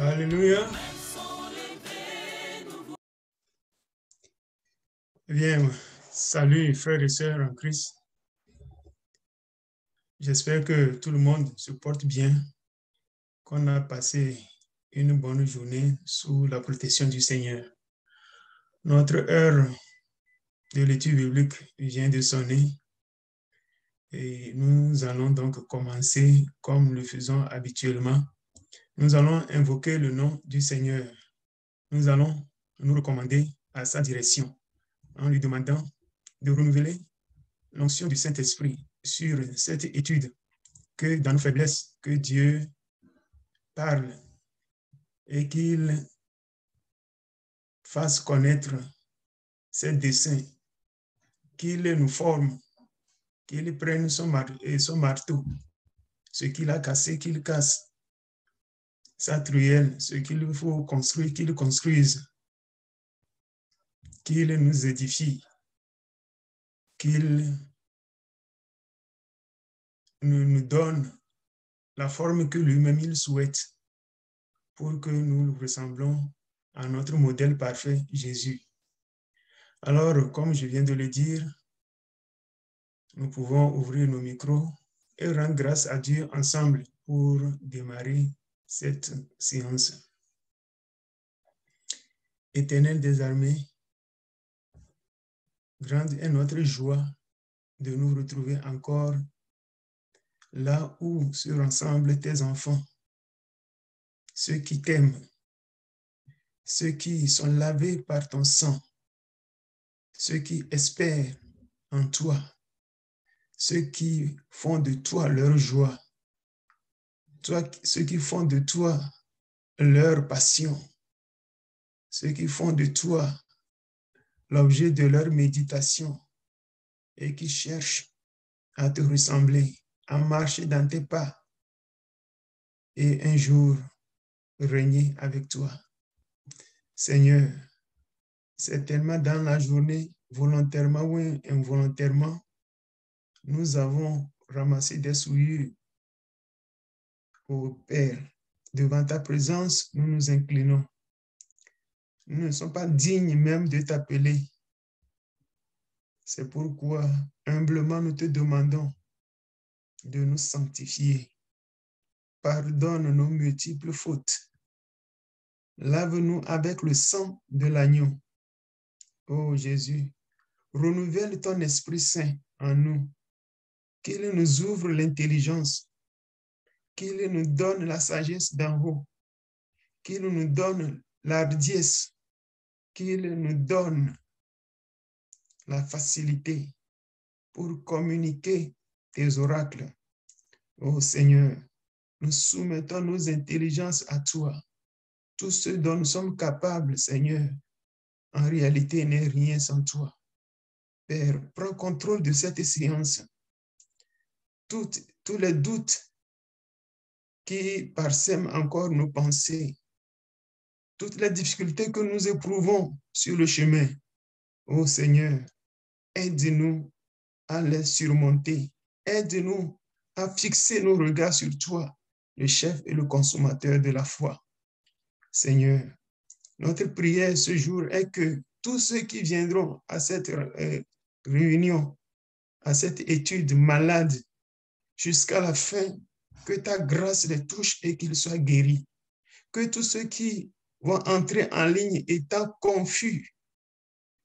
Alléluia. Bien, salut frères et sœurs en Christ. J'espère que tout le monde se porte bien, qu'on a passé une bonne journée sous la protection du Seigneur. Notre heure de l'étude biblique vient de sonner et nous allons donc commencer comme nous le faisons habituellement. Nous allons invoquer le nom du Seigneur. Nous allons nous recommander à sa direction en lui demandant de renouveler l'onction du Saint-Esprit sur cette étude, que dans nos faiblesses, que Dieu parle et qu'il fasse connaître ses desseins, qu'il nous forme, qu'il prenne son marteau, ce qu'il a cassé, qu'il casse, sa truelle, ce qu'il faut construire, qu'il construise, qu'il nous édifie, qu'il nous donne la forme que lui-même il souhaite pour que nous ressemblons à notre modèle parfait, Jésus. Alors, comme je viens de le dire, nous pouvons ouvrir nos micros et rendre grâce à Dieu ensemble pour démarrer cette séance. Éternel des armées, grande est notre joie de nous retrouver encore là où se rassemblent tes enfants, ceux qui t'aiment, ceux qui sont lavés par ton sang, ceux qui espèrent en toi, ceux qui font de toi leur joie, ceux qui font de toi leur passion, ceux qui font de toi l'objet de leur méditation et qui cherchent à te ressembler, à marcher dans tes pas et un jour régner avec toi. Seigneur, certainement dans la journée, volontairement ou involontairement, nous avons ramassé des souillures. Ô Père, devant ta présence, nous nous inclinons. Nous ne sommes pas dignes même de t'appeler. C'est pourquoi, humblement, nous te demandons de nous sanctifier. Pardonne nos multiples fautes. Lave-nous avec le sang de l'agneau. Ô Jésus, renouvelle ton Esprit Saint en nous, qu'il nous ouvre l'intelligence, qu'il nous donne la sagesse d'en haut, qu'il nous donne l'hardiesse, qu'il nous donne la facilité pour communiquer tes oracles. Ô Seigneur, nous soumettons nos intelligences à toi. Tout ce dont nous sommes capables, Seigneur, en réalité n'est rien sans toi. Père, prends contrôle de cette séance. Tous les doutes qui parsèment encore nos pensées, toutes les difficultés que nous éprouvons sur le chemin, ô Seigneur, aide-nous à les surmonter. Aide-nous à fixer nos regards sur toi, le chef et le consommateur de la foi. Seigneur, notre prière ce jour est que tous ceux qui viendront à cette réunion, à cette étude malade, jusqu'à la fin, que ta grâce les touche et qu'ils soient guéris. Que tous ceux qui vont entrer en ligne étant confus,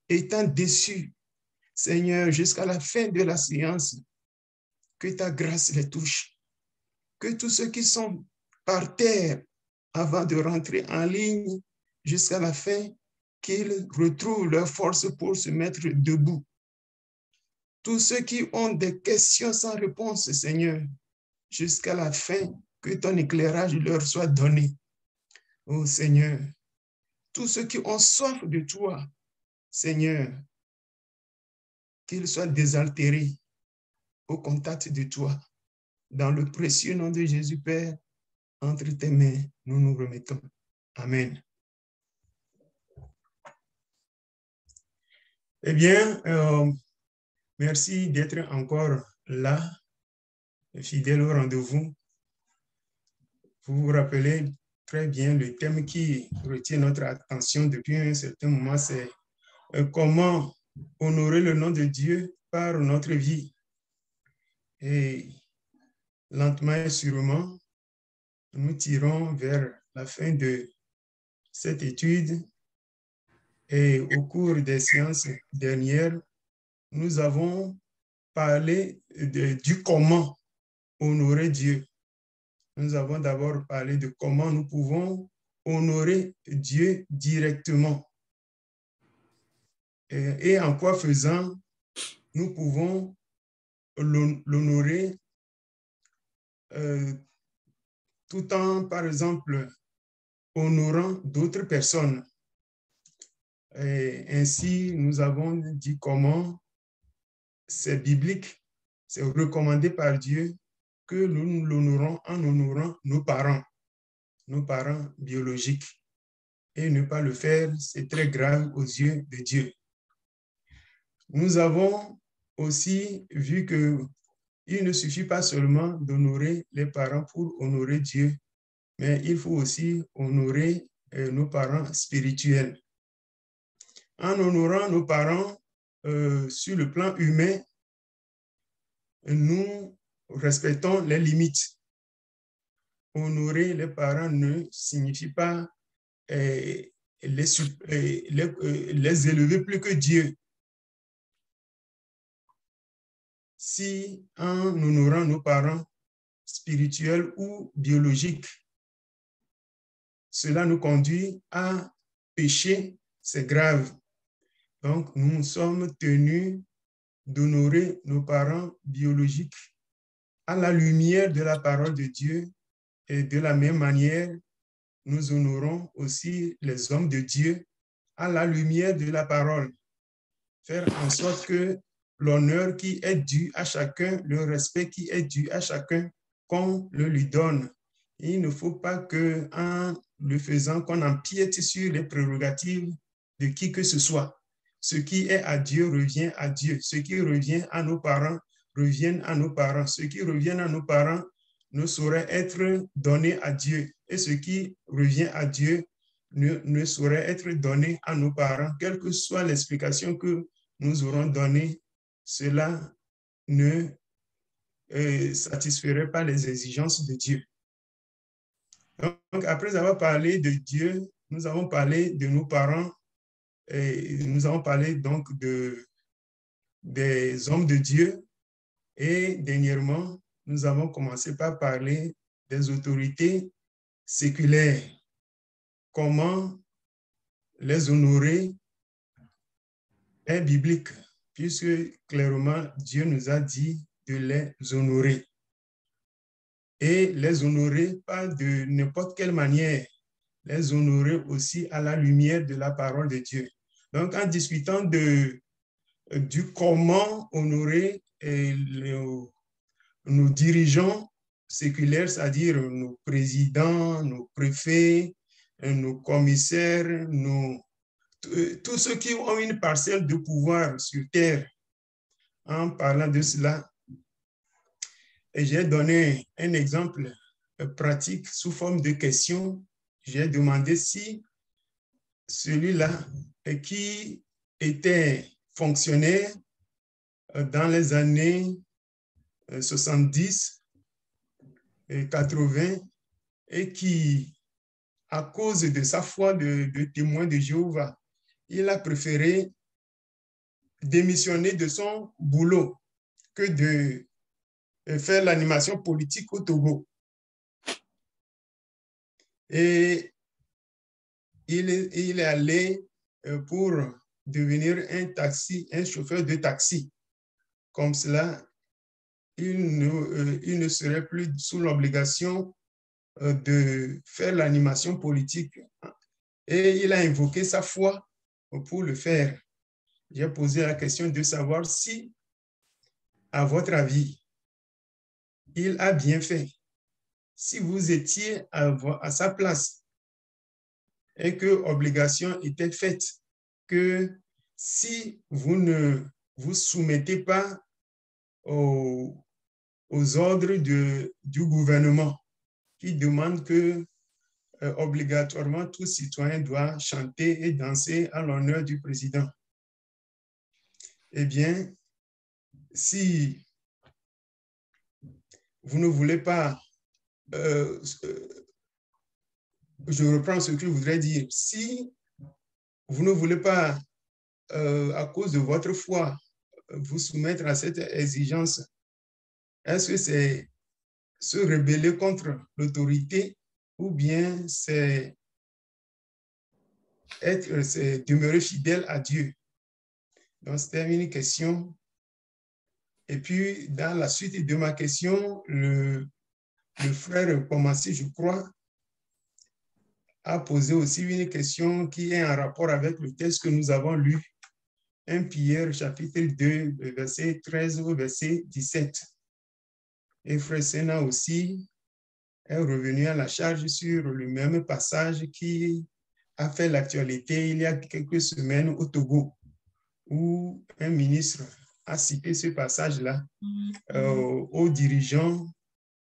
étant déçus, Seigneur, jusqu'à la fin de la séance, que ta grâce les touche. Que tous ceux qui sont par terre avant de rentrer en ligne jusqu'à la fin, qu'ils retrouvent leur force pour se mettre debout. Tous ceux qui ont des questions sans réponse, Seigneur, jusqu'à la fin, que ton éclairage leur soit donné. Oh Seigneur, tous ceux qui ont soif de toi, Seigneur, qu'ils soient désaltérés au contact de toi. Dans le précieux nom de Jésus, Père, entre tes mains, nous nous remettons. Amen. Eh bien, merci d'être encore là, fidèle au rendez-vous. Vous vous rappelez, très bien, le thème qui retient notre attention depuis un certain moment, c'est comment honorer le nom de Dieu par notre vie. Et lentement et sûrement, nous tirons vers la fin de cette étude. Et au cours des séances dernières, nous avons parlé du comment honorer Dieu. Nous avons d'abord parlé de comment nous pouvons honorer Dieu directement. Et en quoi faisant, nous pouvons l'honorer tout en, par exemple, honorant d'autres personnes. Et ainsi, nous avons dit comment c'est biblique, c'est recommandé par Dieu que nous l'honorons en honorant nos parents biologiques. Et ne pas le faire, c'est très grave aux yeux de Dieu. Nous avons aussi vu qu'il ne suffit pas seulement d'honorer les parents pour honorer Dieu, mais il faut aussi honorer nos parents spirituels. En honorant nos parents sur le plan humain, nous respectons les limites. Honorer les parents ne signifie pas les élever plus que Dieu. Si en honorant nos parents spirituels ou biologiques, cela nous conduit à pécher, c'est grave. Donc, nous sommes tenus d'honorer nos parents biologiques à la lumière de la parole de Dieu, et de la même manière, nous honorons aussi les hommes de Dieu à la lumière de la parole. Faire en sorte que l'honneur qui est dû à chacun, le respect qui est dû à chacun, qu'on le lui donne. Il ne faut pas qu'en le faisant, qu'on empiète sur les prérogatives de qui que ce soit. Ce qui est à Dieu revient à Dieu. Ce qui revient à nos parents revient à nos parents. Ce qui revient à nos parents ne saurait être donné à Dieu. Et ce qui revient à Dieu ne saurait être donné à nos parents. Quelle que soit l'explication que nous aurons donnée, cela ne satisferait pas les exigences de Dieu. Donc, après avoir parlé de Dieu, nous avons parlé de nos parents et nous avons parlé donc des hommes de Dieu. Et dernièrement, nous avons commencé par parler des autorités séculaires. Comment les honorer est biblique, puisque clairement Dieu nous a dit de les honorer. Et les honorer pas de n'importe quelle manière, les honorer aussi à la lumière de la parole de Dieu. Donc, en discutant du comment honorer nos dirigeants séculaires, c'est-à-dire nos présidents, nos préfets, nos commissaires, tous ceux qui ont une parcelle de pouvoir sur terre. En parlant de cela, j'ai donné un exemple pratique sous forme de question. J'ai demandé si celui-là qui était fonctionnaire dans les années 70 et 80 et qui, à cause de sa foi de témoin de Jéhovah, il a préféré démissionner de son boulot que de faire l'animation politique au Togo. Et il est allé pour devenir un chauffeur de taxi. Comme cela, il ne serait plus sous l'obligation de faire l'animation politique. Et il a invoqué sa foi pour le faire. J'ai posé la question de savoir si, à votre avis, il a bien fait. Si vous étiez à sa place et que obligation était faite, que si vous ne vous soumettez pas aux ordres du gouvernement qui demande que obligatoirement, tout citoyen doit chanter et danser à l'honneur du président. Eh bien, si vous ne voulez pas, je reprends ce que je voudrais dire, si vous ne voulez pas, à cause de votre foi, vous soumettre à cette exigence, est-ce que c'est se rebeller contre l'autorité ou bien c'est demeurer fidèle à Dieu? Donc, c'était une question. Et puis, dans la suite de ma question, le frère Commencé, je crois, a posé aussi une question qui est en rapport avec le texte que nous avons lu, 1 Pierre, chapitre 2, verset 13 au verset 17. Et frère Sénat aussi est revenu à la charge sur le même passage qui a fait l'actualité il y a quelques semaines au Togo, où un ministre a cité ce passage-là aux dirigeants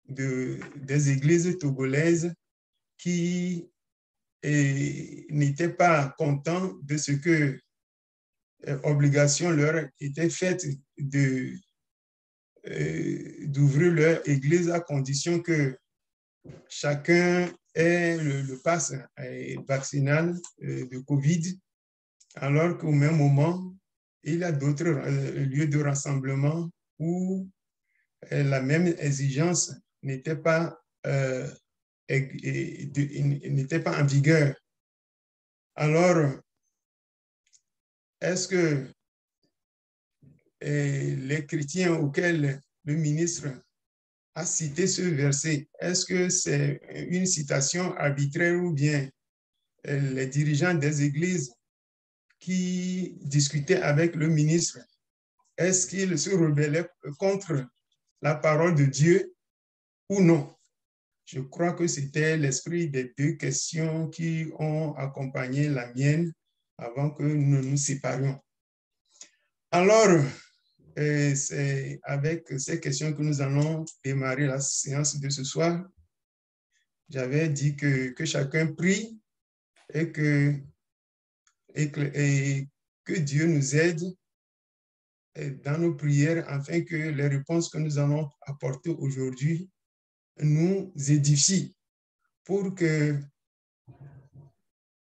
des églises togolaises qui n'étaient pas contents de ce que obligation leur était faite d'ouvrir leur église à condition que chacun ait le pass vaccinal de COVID, alors qu'au même moment, il y a d'autres lieux de rassemblement où la même exigence n'était pas en vigueur. Alors, est-ce que les chrétiens auxquels le ministre a cité ce verset, est-ce que c'est une citation arbitraire ou bien les dirigeants des églises qui discutaient avec le ministre, est-ce qu'ils se rebellaient contre la parole de Dieu ou non? Je crois que c'était l'esprit des deux questions qui ont accompagné la mienne avant que nous nous séparions. Alors, c'est avec ces questions que nous allons démarrer la séance de ce soir. J'avais dit que chacun prie et que Dieu nous aide dans nos prières afin que les réponses que nous allons apporter aujourd'hui nous édifient pour que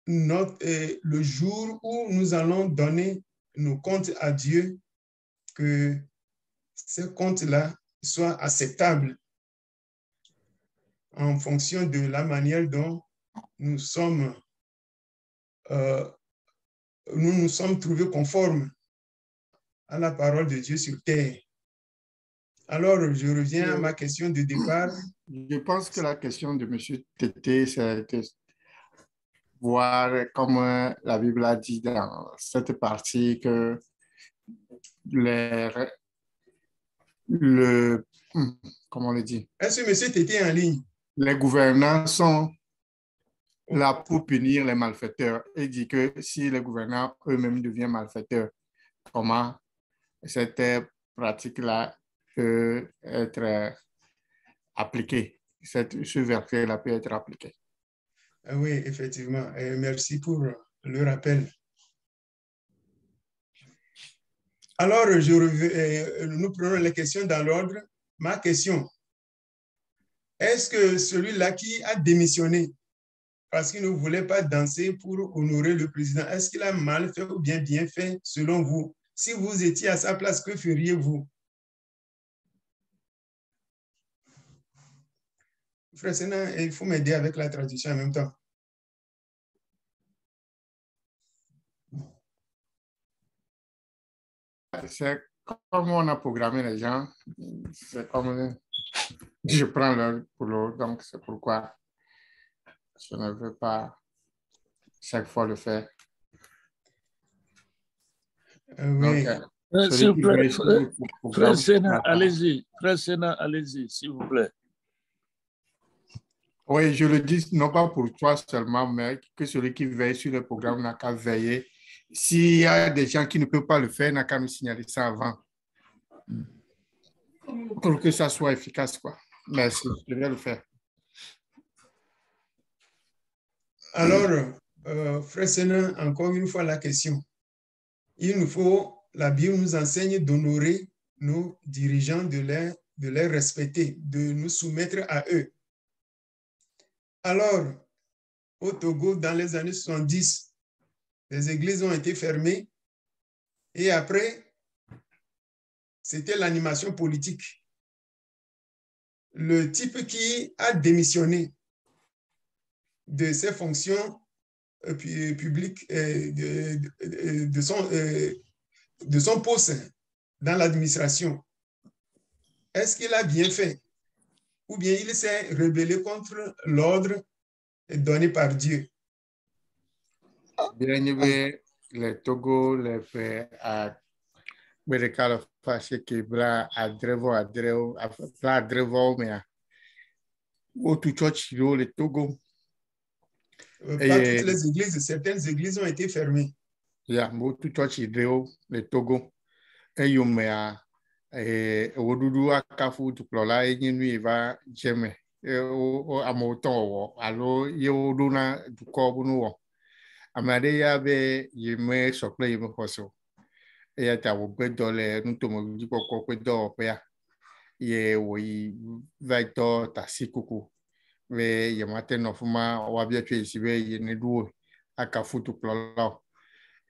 le jour où nous allons donner nos comptes à Dieu, que ces comptes-là soient acceptables en fonction de la manière dont nous nous sommes trouvés conformes à la parole de Dieu sur terre. Alors, je reviens à ma question de départ. Je pense que la question de M. Tété, c'est de voir comme la Bible a dit dans cette partie que comment on le dit? Est-ce que M. Tété est en ligne? Les gouvernants sont là pour punir les malfaiteurs et dit que si les gouvernants eux-mêmes deviennent malfaiteurs, comment cette pratique-là peut être appliquée, ce verset-là peut être appliqué. Oui, effectivement. Merci pour le rappel. Alors, nous prenons les questions dans l'ordre. Ma question, est-ce que celui-là qui a démissionné parce qu'il ne voulait pas danser pour honorer le président, est-ce qu'il a mal fait ou bien fait selon vous? Si vous étiez à sa place, que feriez-vous? Frère Sénat, il faut m'aider avec la traduction en même temps. C'est comme on a programmé les gens, c'est comme je prends l'un pour l'autre, donc c'est pourquoi je ne veux pas chaque fois le faire. Oui. S'il vous plaît, frère Sénat, allez-y. Frère Sénat, allez-y, s'il vous plaît. Oui, je le dis non pas pour toi seulement, mais que celui qui veille sur le programme n'a qu'à veiller. S'il y a des gens qui ne peuvent pas le faire, n'a qu'à me signaler ça avant. Pour que ça soit efficace, quoi. Merci, je vais le faire. Alors, frère Sénat, encore une fois la question. Il nous faut, la Bible nous enseigne d'honorer nos dirigeants, de les respecter, de nous soumettre à eux. Alors, au Togo, dans les années 70, les églises ont été fermées et après, c'était l'animation politique. Le type qui a démissionné de ses fonctions publiques, de son poste dans l'administration, est-ce qu'il a bien fait? Ou bien il s'est rebellé contre l'ordre donné par Dieu? Bien, le Togo, le fait à Bérékalo Faché qui bla adrevo, mais au tout church, le Togo. Pas toutes les églises, certaines églises ont été fermées. Ya, tout church, le Togo. Et yomea, odudu akafu tuklola enyinu va jeme. O amoton alo yoduna dukobunu wo. Amade ya be yeme sokle yeme hoso. Eya ta wo gbedo le nutomo dipoko gbedo opea. Ye wo yi vaito tasikuku. Ve yemate no fuma wabia twe sibe ye neduo akafu tuklola.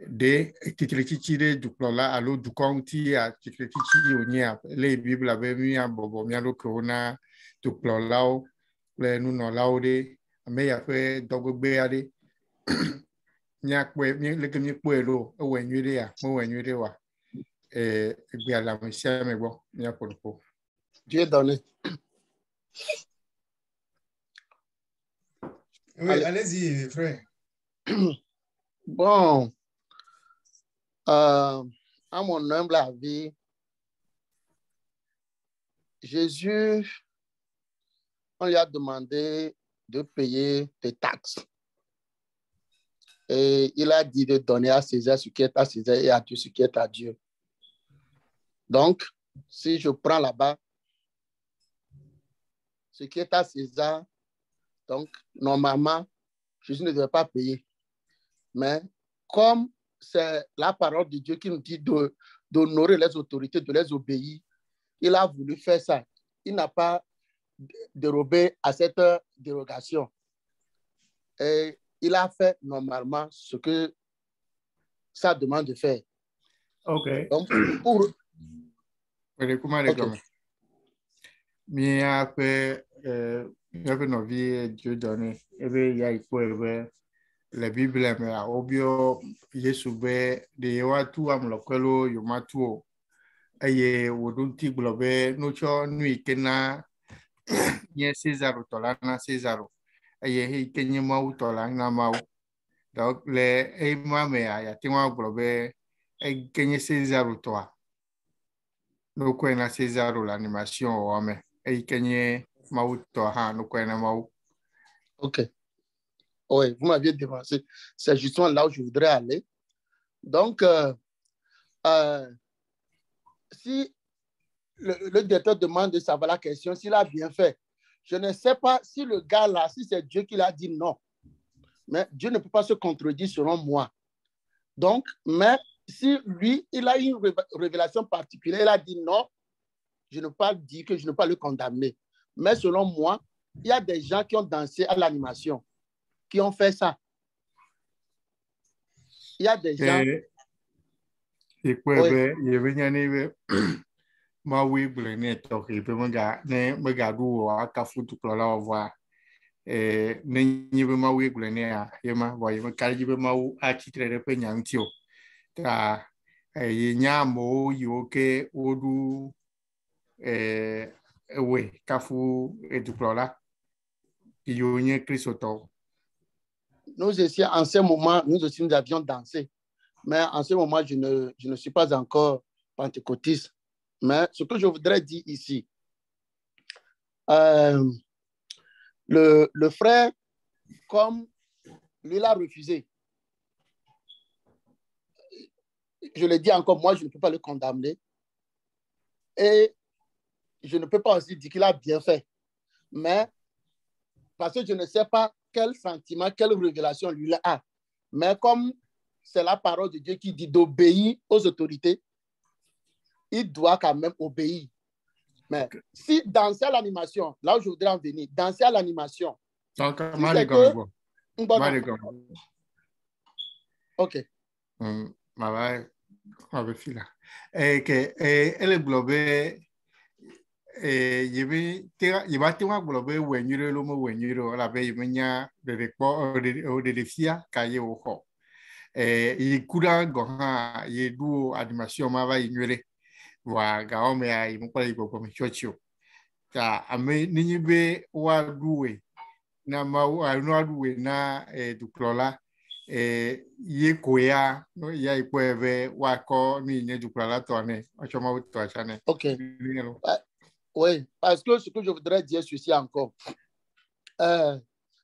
De titirichire duklola alo dukonti a titirichi onia le bibla be mi abobo mi alo corona duklola le nuno laude me ya fe dogbe ade nya pe mi le kemi po elo o wenwire ya mo wenwire wa gbe ala mo sia me gbo mi apopo Dieu donné. Oui, allez-y, frère. Bon, à mon humble avis, Jésus, on lui a demandé de payer des taxes. Et il a dit de donner à César ce qui est à César et à Dieu ce qui est à Dieu. Donc, si je prends là-bas ce qui est à César, donc normalement, Jésus ne devait pas payer. Mais comme c'est la parole de Dieu qui nous dit d'honorer les autorités, de les obéir, il a voulu faire ça. Il n'a pas dérobé à cette dérogation. Et il a fait normalement ce que ça demande de faire. OK. Donc, pour... Okay. Mi a fait nos vies Dieu donné. Et bien, il y a la Bible, mais obio, Yesu be, de watu amlokelo, yomatu, aye, wodunti globe, nocho, nui kena, nye César, tolana César, aye, he kenye mau tolana mau. Donc, le, mame, ya tingwa globe, kenye César, toi. No kwena César, l'animation, ome, kenye mau toha, no kwena mau. OK. Oui, vous m'aviez devancé. C'est justement là où je voudrais aller. Donc, si le directeur demande de savoir la question, s'il a bien fait, je ne sais pas si le gars là, si c'est Dieu qui l'a dit non. Mais Dieu ne peut pas se contredire selon moi. Donc, mais si lui, il a une révélation particulière, il a dit non, je ne peux pas dire que je ne peux pas le condamner. Mais selon moi, il y a des gens qui ont dansé à l'animation, qui ont fait ça. Il y a des gens... Et quoi, il y avait ma oui, blé, toque, et puis me gardou à cafou tout là, voir. Et n'y veut ma oui, blé, à Yema, voyez, me carrier ma ou à titre de peñantio. Ta, y a mo, yoke, odu, oui, cafou et tout là. Il y a une crise auto. Nous aussi, en ce moment, nous aussi, nous avions dansé. Mais en ce moment, je ne suis pas encore pentecôtiste. Mais ce que je voudrais dire ici, le frère, comme lui l'a refusé, je le dis encore, moi, je ne peux pas le condamner. Et je ne peux pas aussi dire qu'il a bien fait. Mais parce que je ne sais pas quel sentiment, quelle révélation lui a. Mais comme c'est la parole de Dieu qui dit d'obéir aux autorités, il doit quand même obéir. Mais si danser à l'animation, là où je voudrais en venir, danser à l'animation. Donc, si c'est que... OK. Elle globé yiba tiwa globé wenyure lo mo wenyure la be yimenya de de fia kaye wo yikura goha yedu animation ma ba yinyure wa gaome ya imukwa igogo michocho ta ame ninyibe wa duwe na ma wa no aduwe na duklola ye koya no ya ikwebe wa ko ni nye duklola tone ochoma to achane. OK. Oui, parce que ce que je voudrais dire ceci encore.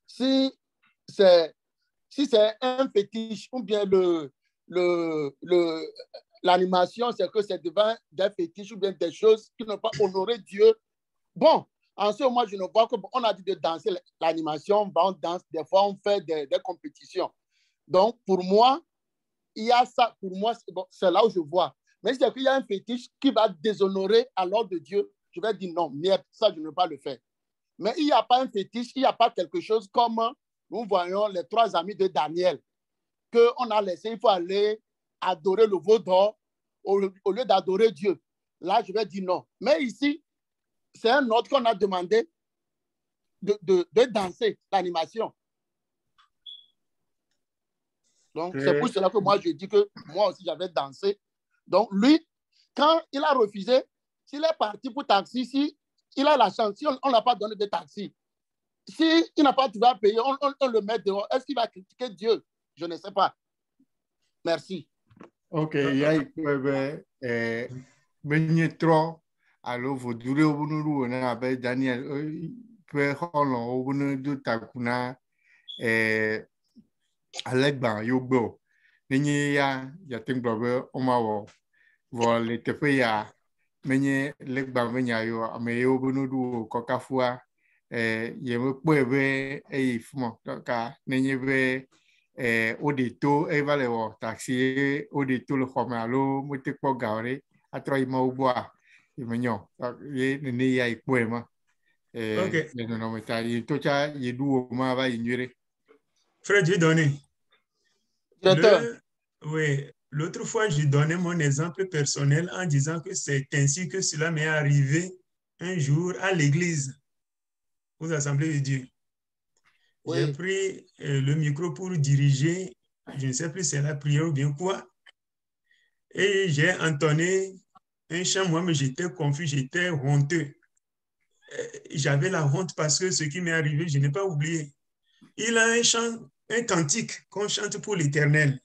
Si c'est un fétiche ou bien l'animation, c'est que c'est devant des fétiches ou bien des choses qui n'ont pas honoré Dieu. Bon, en ce moment, je ne vois qu'on a dit de danser l'animation, on danse, des fois on fait des compétitions. Donc, pour moi, il y a ça, pour moi, c'est là où je vois. Mais c'est qu'il y a un fétiche qui va déshonorer à l'ordre de Dieu, je vais dire non, merde, ça, je ne veux pas le faire. Mais il n'y a pas un fétiche, il n'y a pas quelque chose comme nous voyons les 3 amis de Daniel, qu'on a laissé, il faut aller adorer le veau d'or au lieu d'adorer Dieu. Là, je vais dire non. Mais ici, c'est un autre qu'on a demandé de danser l'animation. Donc, c'est pour cela que moi, je dis que moi aussi, j'avais dansé. Donc, lui, quand il a refusé, s'il est parti pour taxi, si il a la chance, si on ne l'a pas donné de taxi, s'il n'a pas trouvé à payer, on le met dehors. Est-ce qu'il va critiquer Dieu? Je ne sais pas. Merci. OK, il y a trop. Alors, vous durez au bout de Daniel, peut holon au bout de Takuna, Alegban, Yobo. Nenye ya temblove omawo. Vol tepe ya menye legban menya yo ameyo bonudu kokafua yeme kwebe fumo ka nenye be odito evale wo taxi odito le khomalo mutekpo gaure atro ima ubwa imenyo ye nene ya ikwema OK. no metari tocha yedu ma ba yinyure. Frère, Dieu donné. Oui, l'autre fois, je donnais mon exemple personnel en disant que c'est ainsi que cela m'est arrivé un jour à l'église, aux assemblées de Dieu. Oui. J'ai pris le micro pour diriger, je ne sais plus si c'est la prière ou bien quoi, et j'ai entonné un chant, moi, mais j'étais confus, j'étais honteux. J'avais la honte parce que ce qui m'est arrivé, je n'ai pas oublié. Il a un chant, un cantique qu'on chante pour l'Éternel.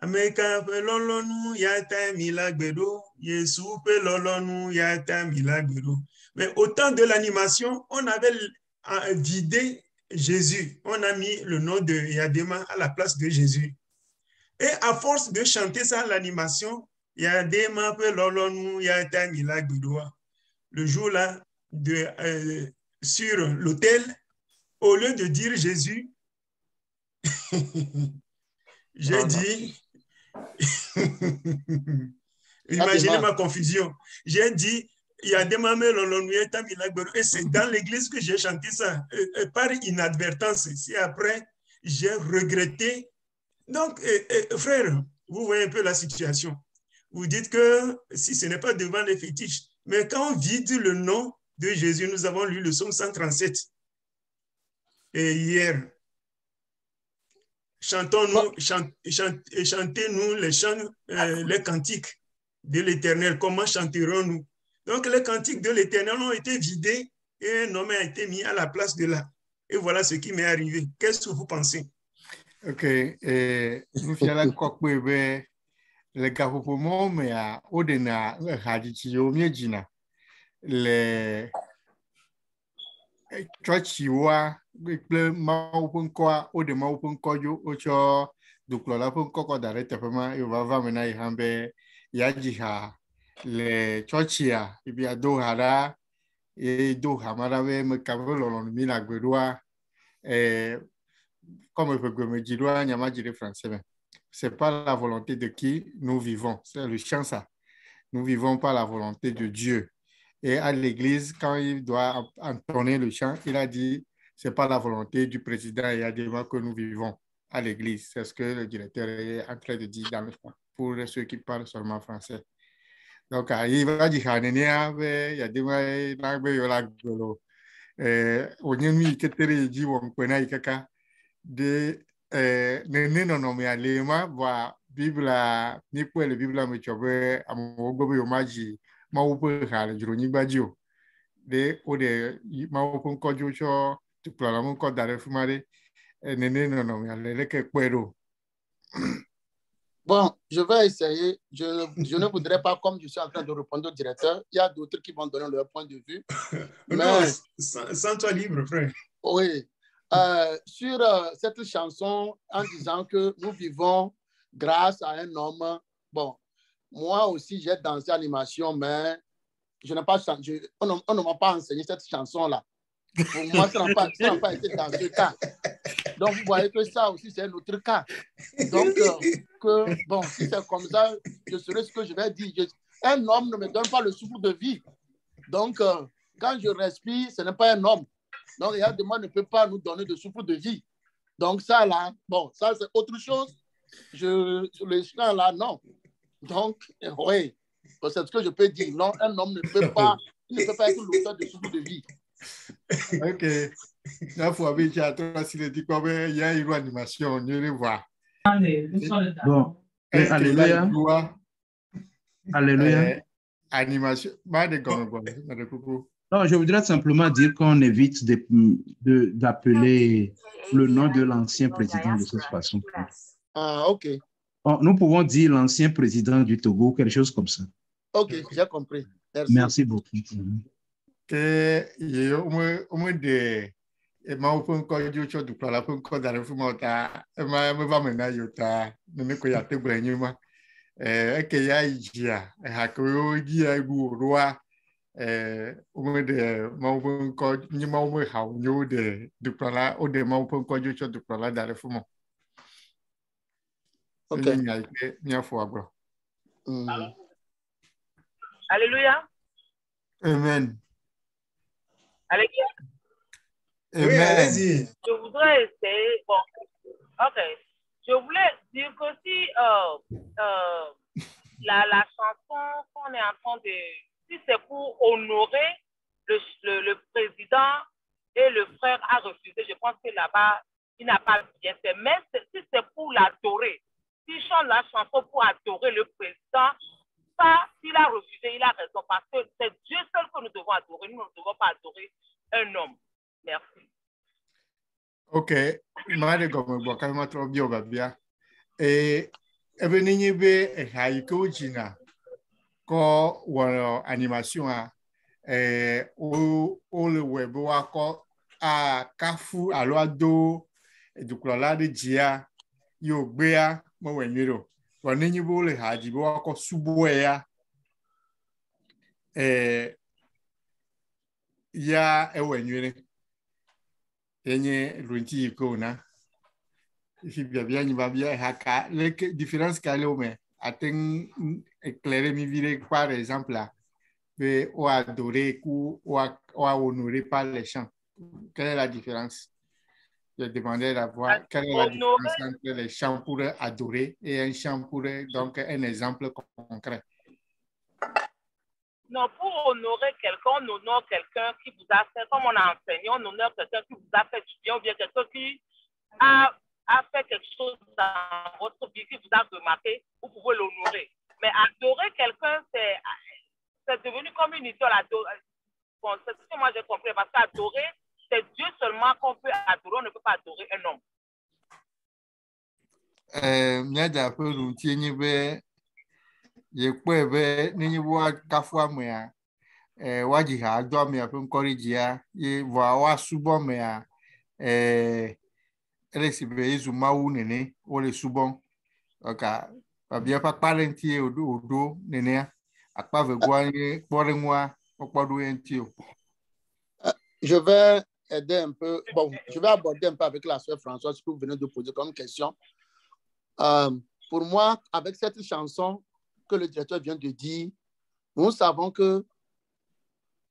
Ameka pelolonu yata milagbedo, Yesu pelolonu yata milagbedo. Mais au temps de l'animation, on avait vidé Jésus. On a mis le nom de Yadema à la place de Jésus. Et à force de chanter ça à l'animation, Yadema pelolonu yata milagbedo. Le jour-là, sur l'autel, au lieu de dire Jésus, j'ai dit... Imaginez ma confusion. J'ai dit, il y a des mamans, et c'est dans l'église que j'ai chanté ça, par inadvertance. C'est après, j'ai regretté. Donc, frère, vous voyez un peu la situation. Vous dites que si ce n'est pas devant les fétiches, mais quand on vide le nom de Jésus, nous avons lu le psaume 137. Et hier, chantons-nous, chantez-nous les chants, les cantiques de l'Éternel. Comment chanterons-nous? Donc, les cantiques de l'Éternel ont été vidés et un homme a été mis à la place de là. Et voilà ce qui m'est arrivé. Qu'est-ce que vous pensez? OK. Nous faisons quoi que le gars pour moi, mais au-delà, le Chochiwa, le Maupunkoa, ou de Maupunkoyo, Ocho, Duklola Punko, Daretapama, Uvava Mena Hambe, Yajiha, le Chochia, Ibia Dohara, et Dohamarawe, Mekavolo, Mina Gudua, comme je me dis, c'est pas la volonté de qui nous vivons, c'est le chant ça. Nous vivons par la volonté de Dieu. Et à l'église, quand il doit entonner le chant, il a dit, c'est pas la volonté du président et Adema que nous vivons à l'église. C'est ce que le directeur est en train de dire dans le chant, pour ceux qui parlent seulement français. Donc, il va dire, il y a des gens qui ont onyemi ketere ji won kwena ikaka de nene no me alema wa bibla ni po le bibla me chobe amogbo yo maji ma wo pe hale juro ni gbaji o de o de ma wo kon kojo cho tu plala mon ko dare fumare nene no me alele ke kwero. Bon, je vais essayer. Je ne voudrais pas, comme je suis en train de répondre au directeur, il y a d'autres qui vont donner leur point de vue. Non, sens-toi libre, frère. Oui. Sur cette chanson, en disant que nous vivons grâce à un homme, bon, moi aussi, j'ai dansé animation, mais je n'ai pas chanté. On ne m'a pas enseigné cette chanson-là. Pour moi, ça n'a pas été dans ce cas. Donc, vous voyez que ça aussi, c'est un autre cas. Donc, bon, si c'est comme ça, je saurai ce que je vais dire. Un homme ne me donne pas le souffle de vie. Donc, quand je respire, ce n'est pas un homme. Donc, il y a de moi ne peut pas nous donner de souffle de vie. Donc, ça, là, bon, ça, c'est autre chose. Le chant, là, non. Donc, oui, c'est ce que je peux dire. Non, un homme ne peut pas être l'auteur de souffle de vie. Ok. La fois, il y a une animation, on irait voir. Bon, alléluia. Alléluia. Animation. Non, je voudrais simplement dire qu'on évite d'appeler le nom de l'ancien président de cette façon. Ah, ok. Bon, nous pouvons dire l'ancien président du Togo, quelque chose comme ça. Ok, j'ai compris. Merci beaucoup. Alléluia. Amen. Alléluia. Oui, allez-y. Je voudrais essayer. Bon, ok. Je voulais dire que si la chanson qu'on est en train de... Si c'est pour honorer le président et le frère a refusé, je pense que là-bas, il n'a pas bien fait. Mais si c'est pour l'adorer, s'il chante la chanson pour adorer le président, ça, s'il a refusé, il a raison. Parce que c'est Dieu seul que nous devons adorer. Nous ne devons pas adorer un homme. Merci. Ok. Mare gomo bo ka ma tro bio ba bia. Ebe ninyi be haiko jina ko wo animation a o le web wa ko a kafu alo ado edukulola de jia yo gbe ya mo weniro wo ninyi bo le haji bo wa ko subo ya ya ewenire enye runti iko na si bien ni va bien haka les différences calome aten éclairer mi vie par exemple là ou adorer ou honorer par les chants. Quelle est la différence? Je demandais d'avoir quelle est la différence entre les chants pour adorer et un chant pour donc un exemple concret. Non, pour honorer quelqu'un, on honore quelqu'un qui vous a fait, comme on a enseigné, on honore quelqu'un qui vous a fait du bien ou bien quelqu'un qui a fait quelque chose dans votre vie, qui vous a remarqué, vous pouvez l'honorer. Mais adorer quelqu'un, c'est devenu comme une idole. Bon, c'est ce que moi j'ai compris, parce qu'adorer, c'est Dieu seulement qu'on peut adorer, on ne peut pas adorer un homme. Nyada peu l'outil je peux ni wa kafua mea waji ha do me apun korija ye wa subo mea elesibe izu mawu nene o le subon oka babia pa parenti odo nene akpa vegwa ye porenwa opodu enti o. Je vais aider un peu. Bon, je vais aborder un peu avec la sœur Françoise ce que vous venez de poser comme question. Pour moi, avec cette chanson que le directeur vient de dire, nous savons que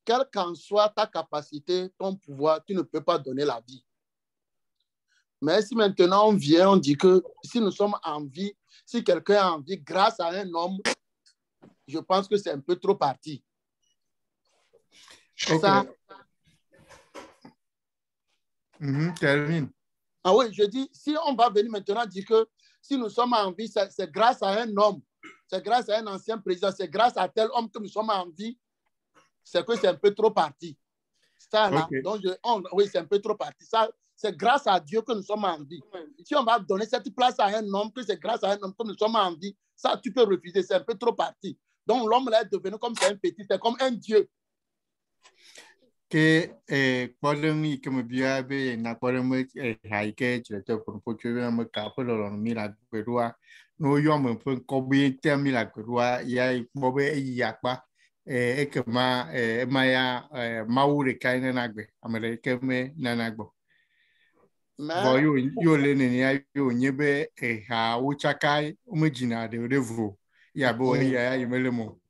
quelle qu'en soit ta capacité, ton pouvoir, tu ne peux pas donner la vie. Mais si maintenant on vient, on dit que si nous sommes en vie, si quelqu'un est en vie grâce à un homme, je pense que c'est un peu trop parti. Ok. Ça, Termine. ah oui, je dis, si on va venir maintenant dire que si nous sommes en vie, c'est grâce à un homme, c'est grâce à un ancien président, c'est grâce à tel homme que nous sommes en vie, c'est que c'est un peu trop parti. Ça, là, Okay. donc oui, c'est un peu trop parti. Ça, c'est grâce à Dieu que nous sommes en vie. Si on va donner cette place à un homme, que c'est grâce à un homme que nous sommes en vie, ça, tu peux refuser, c'est un peu trop parti. Donc, l'homme là est devenu comme c'est un petit, c'est comme un Dieu. Que problème que me bien be na problème haike tu pour que me capable le mila gwa no yo me pour combien de mila gwa ya bobe ya pa que ma ya maure kaina nagbe america me nanagbo bo yo le ne ya yo nyebe ha uchakai umejina de revo ya bo ya yimele mo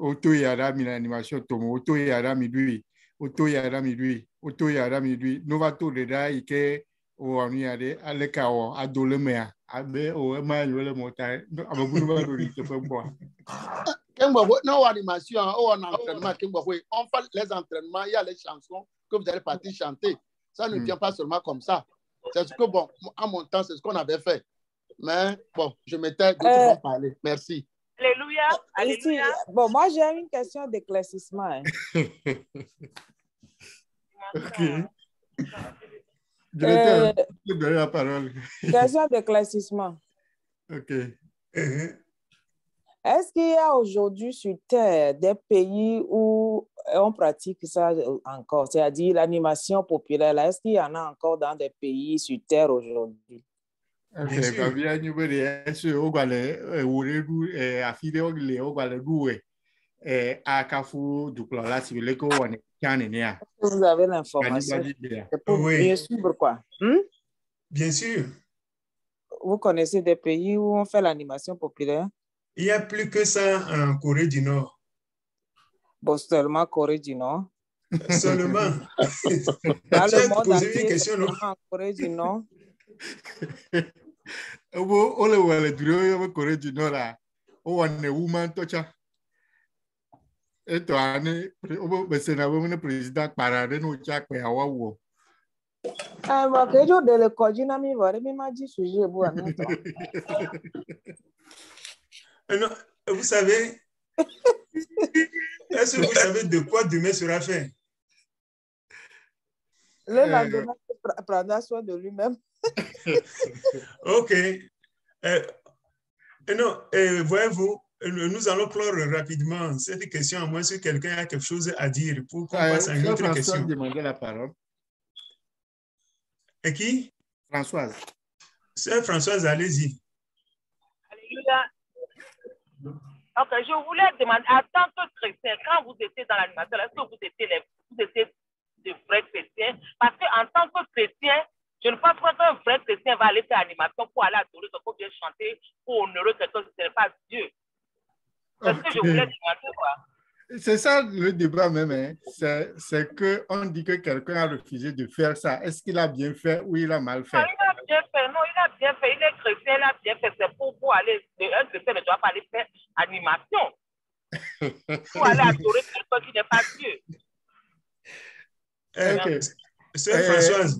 auto ya da mi animation to mo auto ya da mi lui auto ya da mi lui novato de da ike o ani ade aleka o adolemea abe o ma yole mo ta abagunu ba do ni te fe bo non animation en entraînement on fait les entraînements, il y a les chansons que vous allez partir chanter. Ça ne vient pas seulement comme ça. C'est ce que, bon, à mon temps, c'est ce qu'on avait fait. Mais bon, je m'étais d'autres vont parler. Merci. Alléluia. Alléluia. Bon, moi, j'ai une question d'éclaircissement. Hein. Ok. Je vais donner la parole. Question d'éclaircissement. Ok. Est-ce qu'il y a aujourd'hui sur Terre des pays où on pratique ça encore, c'est-à-dire l'animation populaire? Est-ce qu'il y en a encore dans des pays sur Terre aujourd'hui? Bien sûr. Bien sûr. Vous avez l'information. C'est pour bien suivre quoi? Bien sûr. Vous connaissez des pays où on fait l'animation populaire? Il n'y a plus que ça en Corée du Nord. Bon, seulement Corée du Nord. Seulement. Dans le monde posé entier, une question, non? en Corée du Nord. Corée du Nord là. On est woman tocha. Et toi, c'est un président parade no chak pe awawo. Ah, bah, que je de le codina mi vore mi ma dit sujet bu ameto. Non, vous savez, est-ce que vous savez de quoi demain sera fait? Le lendemain, prendra soin de lui-même. Ok. Non, voyez-vous, nous allons clore rapidement cette question, à moins que quelqu'un a quelque chose à dire pour qu'on passe à une autre question. Françoise demandait la parole. Et qui? Françoise. Sœur Françoise, allez-y. Alléluia. Ok, je voulais demander, en tant que chrétien, quand vous étiez dans l'animation, est-ce que vous étiez de vrais chrétiens? Parce qu'en tant que chrétien, je ne pense pas qu'un vrai chrétien va aller faire animation pour aller adorer, pour bien chanter, pour honorer quelque chose, ce n'est pas Dieu. C'est ce que je voulais demander, quoi. C'est ça le débat même. Hein. C'est qu'on dit que quelqu'un a refusé de faire ça. Est-ce qu'il a bien fait ou il a mal fait? Non, il a bien fait. Non, il a bien fait. Il est chrétien, il a bien fait. C'est pour aller. Un chrétien ne doit pas aller faire animation. Pour aller adorer quelqu'un qui n'est pas Dieu. Ok. Sœur Françoise.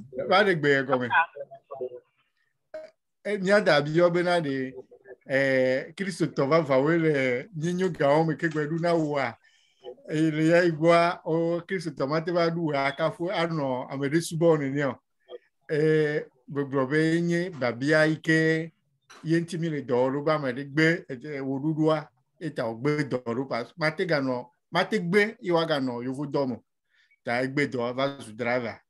Christophe Vawele Nino Gaome Kegweduna wa ele ya igwa o Christophe Mateba du akafu ano amede subone ni o gbogbobe yin babia ike yentimi le doro ba mede gbe wodudua eta ogbe doro pas matega no mategbe iwaga no yovu domo ta egbe do va su driver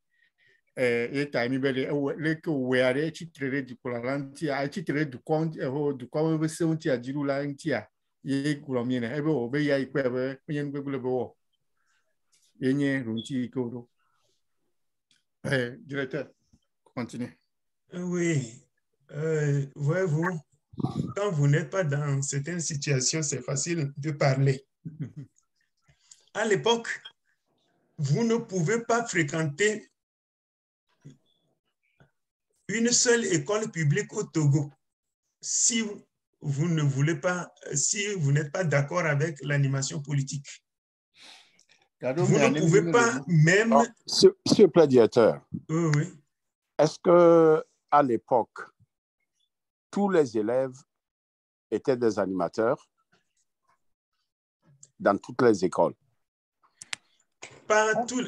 eta mi bele le ko we are chitrere di polanti a chitrere du compte du kwa be se unti ajiru la ntia ye kuromi na ebe obe ya ikpe ebe onye ngbegbele bo yenye runti ikodo Directeur, continue. Oui, voyez-vous, quand vous n'êtes pas dans certaines situations, c'est facile de parler. À l'époque, vous ne pouvez pas fréquenter une seule école publique au Togo si vous ne voulez pas, si vous n'êtes pas d'accord avec l'animation politique. Vous ne pouvez pas même... S'il vous plaît, directeur. Oui. Est-ce que à l'époque, tous les élèves étaient des animateurs dans toutes les écoles? Pas tout.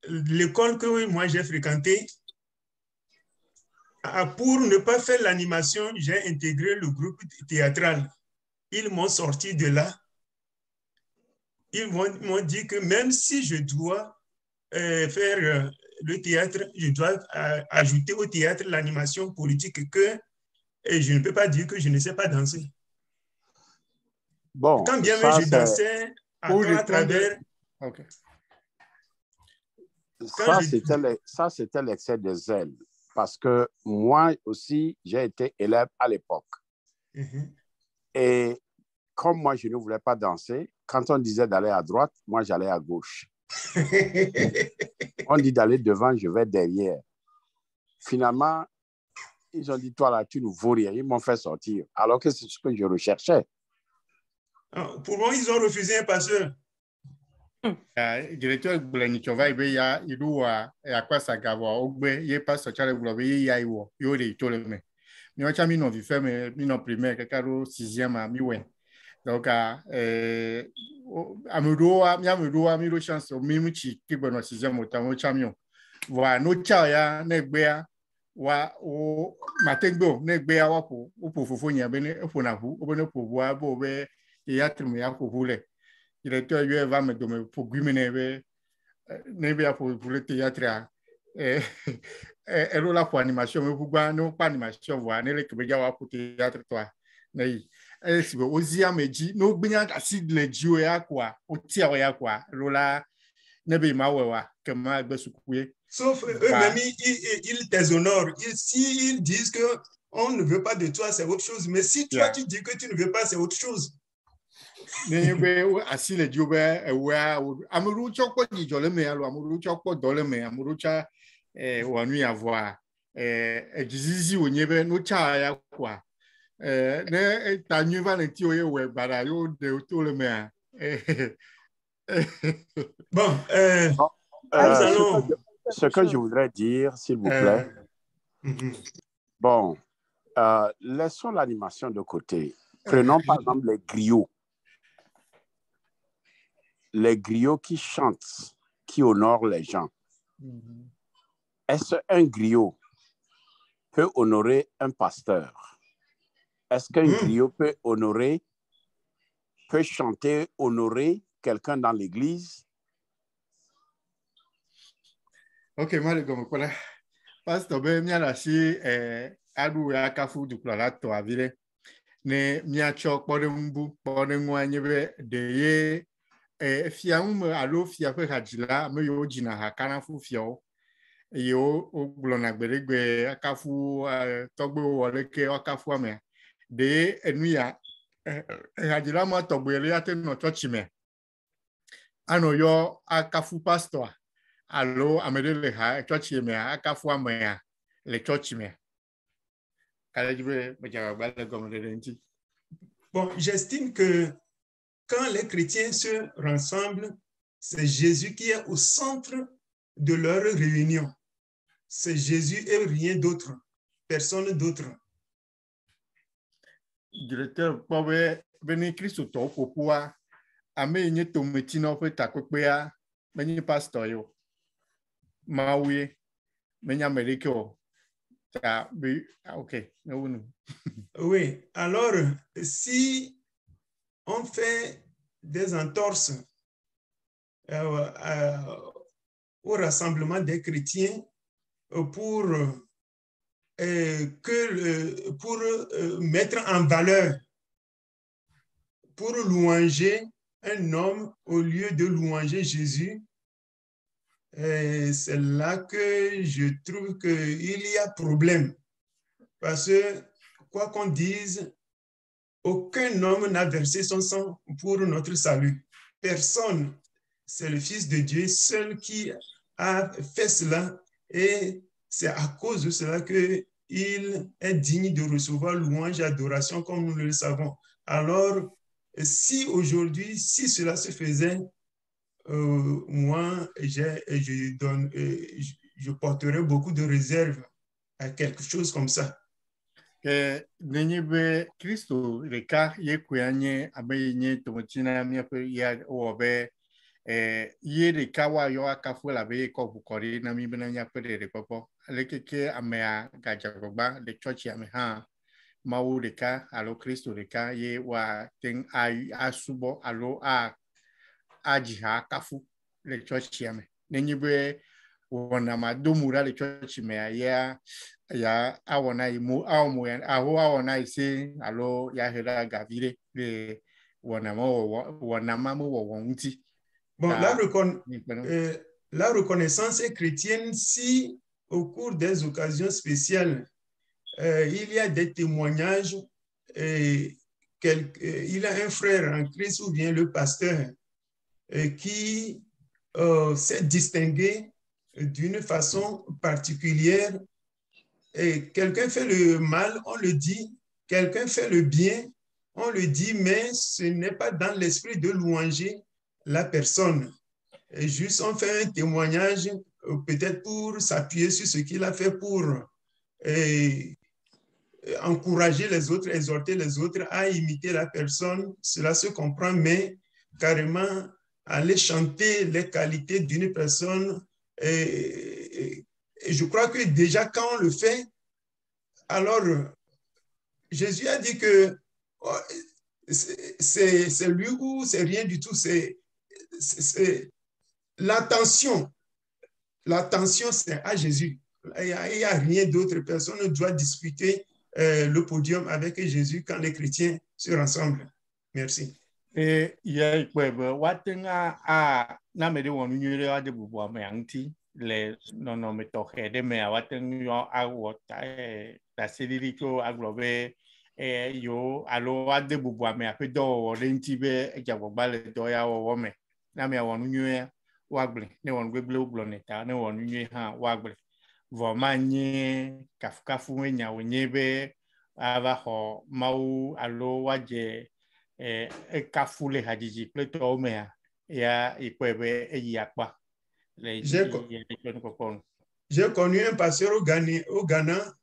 L'école que moi j'ai fréquentée, pour ne pas faire l'animation, j'ai intégré le groupe théâtral. Ils m'ont sorti de là. Ils m'ont dit que même si je dois faire le théâtre, je dois ajouter au théâtre l'animation politique et je ne peux pas dire que je ne sais pas danser. Bon, quand bien même je dansais à travers... Okay. Ça, c'était l'excès de zèle. Parce que moi aussi, j'ai été élève à l'époque. Et comme moi, je ne voulais pas danser, quand on disait d'aller à droite, moi, j'allais à gauche. On dit d'aller devant, je vais derrière. Finalement, ils ont dit, toi là, tu ne vaux rien. Ils m'ont fait sortir, alors que c'est ce que je recherchais. Pour moi, ils ont refusé un passeur. Directeur Glenitova, il y a quoi ça gava, il y a pas sorti le globe, il y a eu des tolérés. Mais on a mis nos vifs, mais nos primaires, quelqu'un au 6e à mi-ouest. Donc, Amudoa, Milo chance, au même qui est bon au 6e au temps, au chamion. Voilà, nos chaya, Negbea, ou Matengo, Negbea, ou pour Fofonia, pour Navu, ou pour voir, pour ver, et à Trumia pour voler. Directeur, il va me donner pour Guiméneve, Nebia pour le théâtre. Et là pour animation, mais pour non pas animation, voir, n'est que bien pour théâtre, toi. Mais si vous osez me dire, nous bien assis les dieux à quoi, au tiers à quoi, Lola, n'est ma wa, que ma besoucoué. Sauf eux-mêmes, ils déshonorent. S'ils disent qu'on ne veut pas de toi, c'est autre chose. Mais si toi, tu dis que tu ne veux pas, c'est autre chose. Assis les dieux, Amourou Choko dit Joleme, Amourou Choko Doleme, Amouroucha, ou à nuit à voir. Zizi ou Nieve, no chaya quoi. Ta nuit valentio, ouais, barayo de tout le maire. Bon, ce que je voudrais dire, s'il vous plaît, bon, laissons l'animation de côté. Prenons par exemple les griots. Les griots qui chantent, qui honorent les gens. Est-ce qu'un griot peut honorer un pasteur? Est-ce qu'un griot peut chanter, honorer quelqu'un dans l'église? Ok, moi, comme quoi, pasteur, ben, mia la si, adu ya kafu du plat to avile, ne mia chok pode mbu, pode mwanyebe de ye, fiaum alo fiape hajila, me yo jina ha kanafu fiao, yo o blona gberegbe akafu togbe woleke akafu ame, de enuya, hajila ma togbe le ate no chochime, ano yo akafu pastor. Allo, amène le ha, chochi me a kafua me le chochi me. Bon, j'estime que quand les chrétiens se rassemblent, c'est Jésus qui est au centre de leur réunion. C'est Jésus et rien d'autre, personne d'autre. Directeur, pobe beni Christo to popua, ame nye tometino pe takwekpea, beni pastor yo. Maui, Menyamerico. Ok. Oui, alors, si on fait des entorses au rassemblement des chrétiens pour mettre en valeur, pour louanger un homme au lieu de louanger Jésus, c'est là que je trouve qu'il y a problème. Parce que, quoi qu'on dise, aucun homme n'a versé son sang pour notre salut. Personne. C'est le Fils de Dieu seul qui a fait cela. Et c'est à cause de cela qu'il est digne de recevoir louange et adoration comme nous le savons. Alors, si aujourd'hui, si cela se faisait, moi, je porterai beaucoup de réserve à quelque chose comme ça. Que n'enye Christo reka ye kwenye abe nye tomotina mi pe ya obe ye reka wa yo akafu la be ko bukori na mi bena nya pe de popo lekeke amea gajagba de church ame ha mawu reka alo Christo reka ye wa ten asubo alo ajiha akafu le church ame n'enye be wona madomura le church me ya awona imu awmo awona ise alo ya hera gavire le wona mamu wonti. Bon, la reconnaissance chrétienne, si au cours des occasions spéciales, il y a des témoignages, il y a un frère en Christ ou bien le pasteur qui s'est distingué d'une façon particulière. Et quelqu'un fait le mal, on le dit. Quelqu'un fait le bien, on le dit, mais ce n'est pas dans l'esprit de louanger la personne. Et juste on fait un témoignage, peut-être pour s'appuyer sur ce qu'il a fait pour encourager les autres, exhorter les autres à imiter la personne. Cela se comprend, mais carrément aller chanter les qualités d'une personne. Et je crois que déjà quand on le fait, alors Jésus a dit que c'est lui ou c'est rien du tout. C'est l'attention. L'attention, c'est à Jésus. Il n'y a rien d'autre. Personne ne doit disputer le podium avec Jésus quand les chrétiens se rassemblent. Merci. Et il y a watenga a na me de wonu nyure ade bubu amanti le no me toke de me watenga yo awota la sedirico aglobe yo alo ade bubu ame ape do renti be ejagba le do ya wo me na me wonu nyure wagble ne wonu gbegle oglone ta ne wonu nyure ha wagble vo manye kafukafu enya wonyebe ava ho mau alo waje kafule hajiji pleto omea ya ikwebe eyakpa. J'ai connu un pasteur au Ghana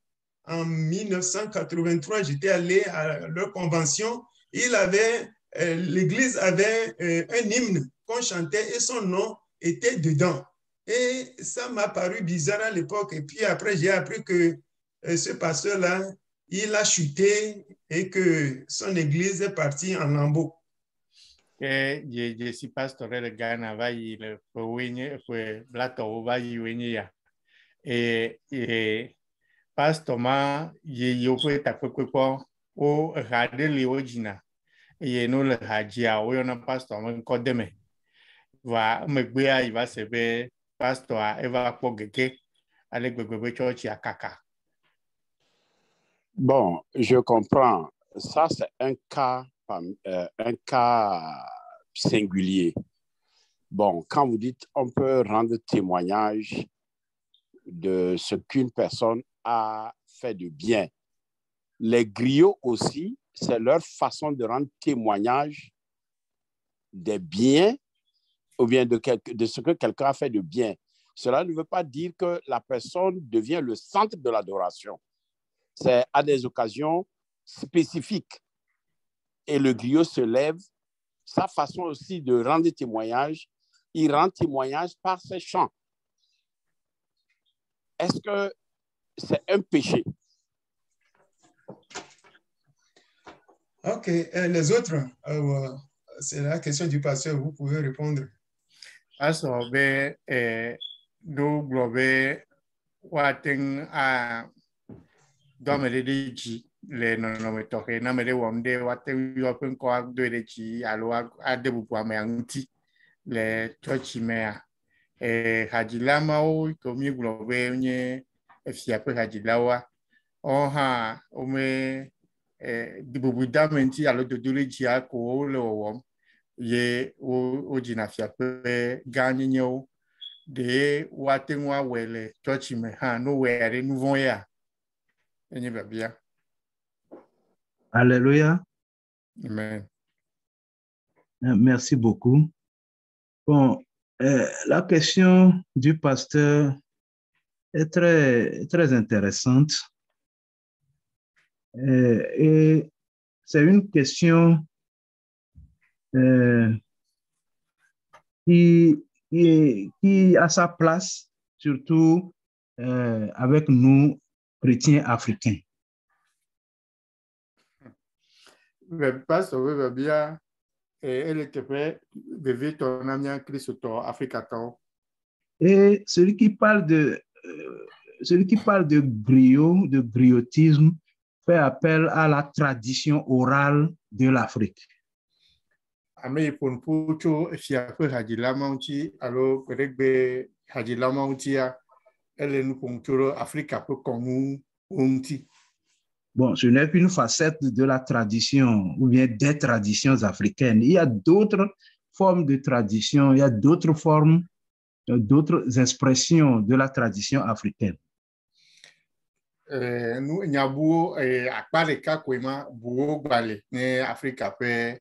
en 1983. J'étais allé à leur convention. L'église avait un hymne qu'on chantait et son nom était dedans. Et ça m'a paru bizarre à l'époque. Et puis après, j'ai appris que ce pasteur-là, il a chuté et que son église est partie en lambeaux. Je suis pasteur de Ghana, le fue blato va ya. Pastor ma yo fue takwekwepo o hade le ojina. No le hajia o yo na pastor ma kodeme. Va megbea il va se be pastor eva pogeke ale gbegbe church ya kaka. Bon, je comprends. Ça, c'est un cas singulier. Bon, quand vous dites on peut rendre témoignage de ce qu'une personne a fait de bien, les griots aussi, c'est leur façon de rendre témoignage des biens ou bien de ce que quelqu'un a fait de bien. Cela ne veut pas dire que la personne devient le centre de l'adoration. C'est à des occasions spécifiques. Et le griot se lève. Sa façon aussi de rendre témoignage, il rend témoignage par ses chants. Est-ce que c'est un péché? OK. Les autres, c'est la question du pasteur. Vous pouvez répondre. Pastor be do globe waten a domere ji le no me toke na mere wonde waten yo pen ko do de ji alo adebubu amanti le church mea Hadilama komi globe nye fiape hadilawa oha ome dibubuda menti alo dodole jia ko le wom ye o jina fiape ganye nyo de watenwa wele church me ha no were nouveau ya enye babia. Alléluia. Amen. Merci beaucoup. Bon, la question du pasteur est très intéressante. Et c'est une question qui a sa place, surtout avec nous, chrétiens africains. Pasteur, bien, elle était prête de vivre ton ami en Christ au Afrique. Et celui qui parle de griot, de griotisme, fait appel à la tradition orale de l'Afrique. Ame ipon pucho fiape hadilama uti alo regbe hadilama utia elle nous poncturo Afrique peut comme uti. Bon, ce n'est qu'une facette de la tradition ou bien des traditions africaines. Il y a d'autres formes de tradition, il y a d'autres formes, d'autres expressions de la tradition africaine. Nous nyabuo akpare ka kwema buo gbale ne Afrique peut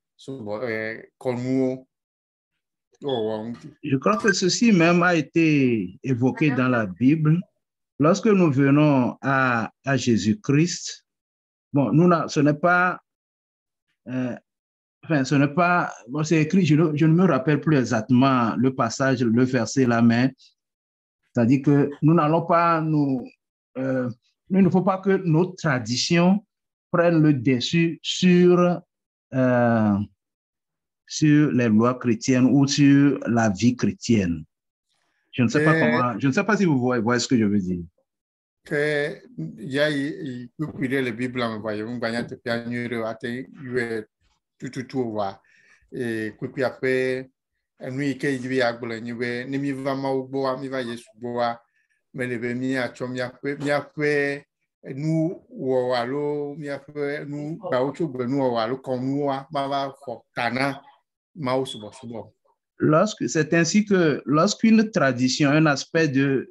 Je crois que ceci même a été évoqué dans la Bible. Lorsque nous venons à Jésus-Christ, bon, ce n'est pas, bon, c'est écrit, je ne me rappelle plus exactement le passage, le verset là, mais c'est-à-dire que nous n'allons pas il ne faut pas que nos traditions prennent le dessus sur les lois chrétiennes ou sur la vie chrétienne. Je ne sais pas comment, je ne sais pas si vous voyez ce que je veux dire. Que il y a le Bible en voyant un bagnat de pianure à tout va et puis après nous qui dit à Gola ni mi va ma boa mi va Yesu boa mais le mi a chom ya après nous ou allo mi après nous ba ocho nous ou allo comme nous ba va tana. C'est ainsi que lorsqu'une tradition, un aspect de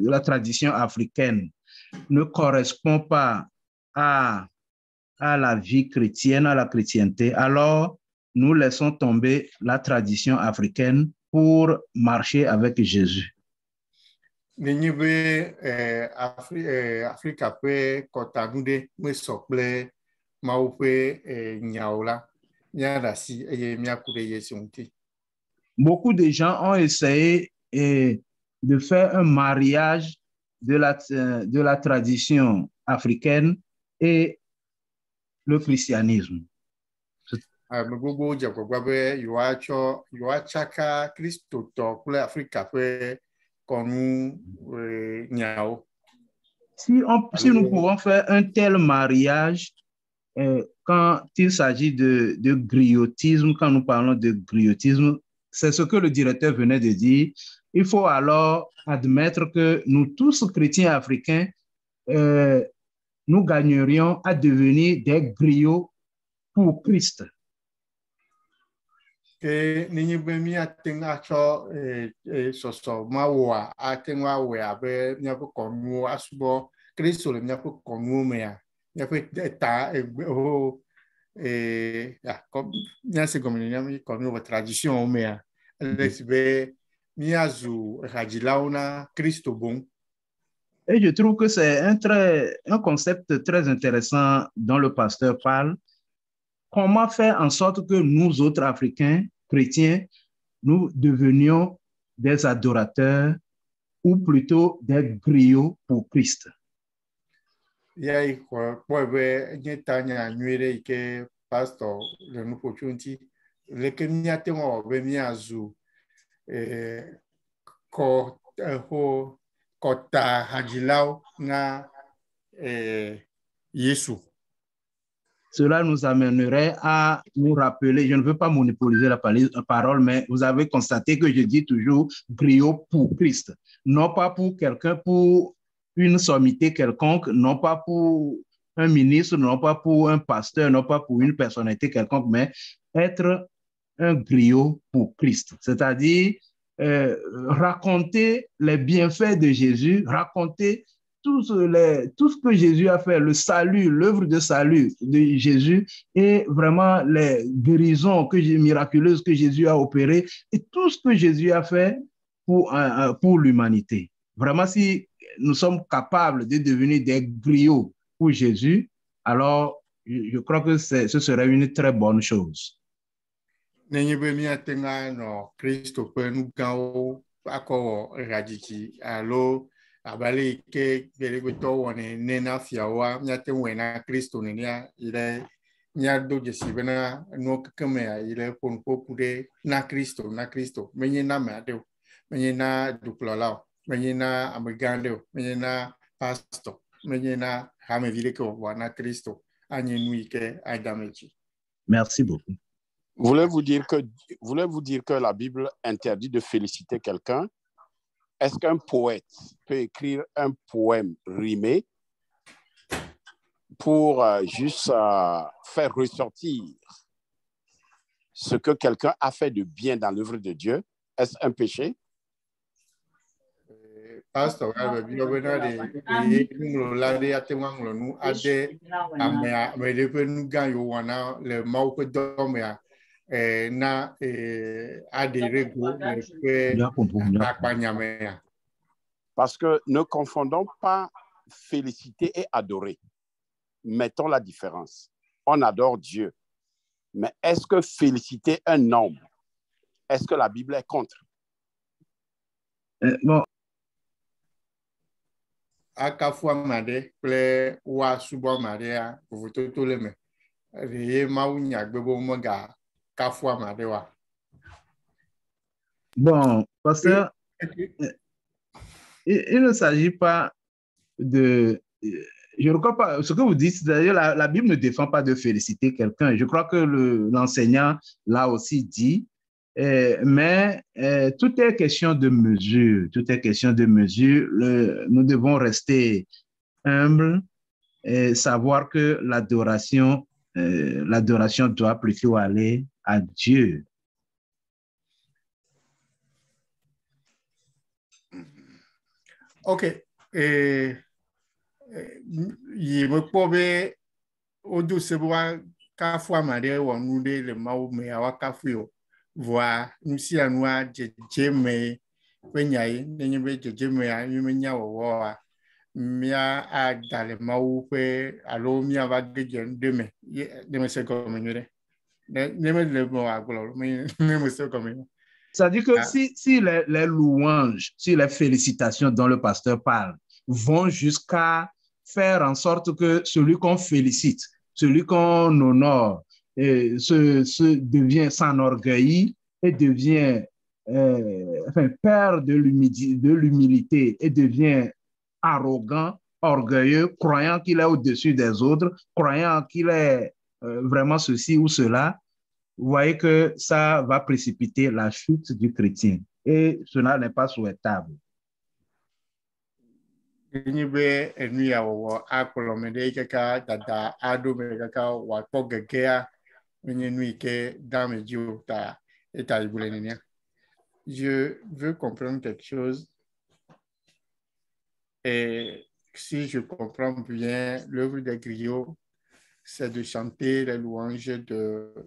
la tradition africaine ne correspond pas à la vie chrétienne, à la chrétienté, alors nous laissons tomber la tradition africaine pour marcher avec Jésus. Beaucoup de gens ont essayé de faire un mariage de la tradition africaine et le christianisme. Si nous pouvons faire un tel mariage, quand il s'agit de griotisme, quand nous parlons de griotisme, c'est ce que le directeur venait de dire. Il faut alors admettre que nous tous, chrétiens africains, nous gagnerions à devenir des griots pour Christ. Et je trouve que c'est un concept très intéressant dont le pasteur parle. Comment faire en sorte que nous autres Africains, chrétiens, nous devenions des adorateurs ou plutôt des griots pour Christ. Pastor, le nous opportunity, le que nous avons kota hajilao na Yesu. cela nous amènerait à nous rappeler, je ne veux pas monopoliser la parole, mais vous avez constaté que je dis toujours griot pour Christ. Non pas pour quelqu'un, pour une sommité quelconque, non pas pour un ministre, non pas pour un pasteur, non pas pour une personnalité quelconque, mais être un griot pour Christ. C'est-à-dire raconter les bienfaits de Jésus, raconter tout ce que Jésus a fait, le salut, l'œuvre de salut de Jésus et vraiment les guérisons miraculeuses que Jésus a opérées et tout ce que Jésus a fait pour l'humanité. Vraiment, si nous sommes capables de devenir des griots pour Jésus, alors je crois que ce serait une très bonne chose. Abale ke beregoto wone nena fiawa nyate wena Kristo nenia ile nyado jesibena no kemea ile ponpo pude na Kristo menye na made menye na duplala menye na amegande menye na pastor menye na hamevile ko wana Kristo anye nuike adamechi. Merci beaucoup. Voulez-vous dire que la Bible interdit de féliciter quelqu'un? Est-ce qu'un poète peut écrire un poème rimé pour juste faire ressortir ce que quelqu'un a fait de bien dans l'œuvre de Dieu? Est-ce un péché? Pastor, Parce que ne confondons pas féliciter et adorer. Mettons la différence. On adore Dieu. Mais est-ce que féliciter un homme, est-ce que la Bible est contre? Bon. Akafua made ple wa subo made vous tout le me reye maunya gbebo moga kafua made wa. Bon, parce que il ne s'agit pas de... Je ne crois pas... Ce que vous dites, c'est-à-dire la Bible ne défend pas de féliciter quelqu'un. Je crois que l'enseignant l'a aussi dit. Mais tout est question de mesure. Tout est question de mesure. Nous devons rester humbles et savoir que l'adoration doit plutôt aller à Dieu. Ok. Il me peut odu seboa kafua made wa nude le mau me awa kafio voa nusi anua jejeme penyai nenyebe jejeme a nyumenya wo mia a dale mau pe alo mia va gejen deme se comme nyure neme le mo aglo me se comme. C'est-à-dire que si les louanges, si les félicitations dont le pasteur parle vont jusqu'à faire en sorte que celui qu'on félicite, celui qu'on honore, s'enorgueillit et devient père de l'humilité et devient arrogant, orgueilleux, croyant qu'il est au-dessus des autres, croyant qu'il est vraiment ceci ou cela, vous voyez que ça va précipiter la chute du chrétien. Et cela n'est pas souhaitable. Nibe enu ya wo akolomede kaka dada ado me kaka wa pogekea menye nuike dameju ta eta ibulenia. Je veux comprendre quelque chose et si je comprends bien l'œuvre des griots c'est de chanter les louanges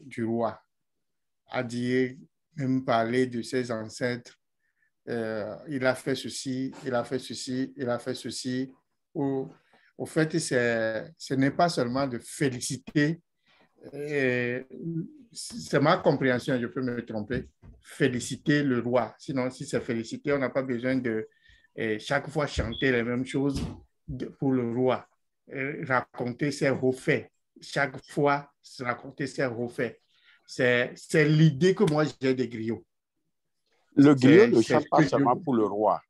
du roi, à dire, même parler de ses ancêtres. Il a fait ceci, il a fait ceci, il a fait ceci. Au fait, ce n'est pas seulement de féliciter, c'est ma compréhension, je peux me tromper, féliciter le roi. Sinon, si c'est féliciter, on n'a pas besoin de chaque fois chanter les mêmes choses pour le roi, raconter ses hauts faits. Chaque fois, raconter ses hauts faits. C'est l'idée que moi j'ai des griots. Le griot ne chante pas seulement pour le roi.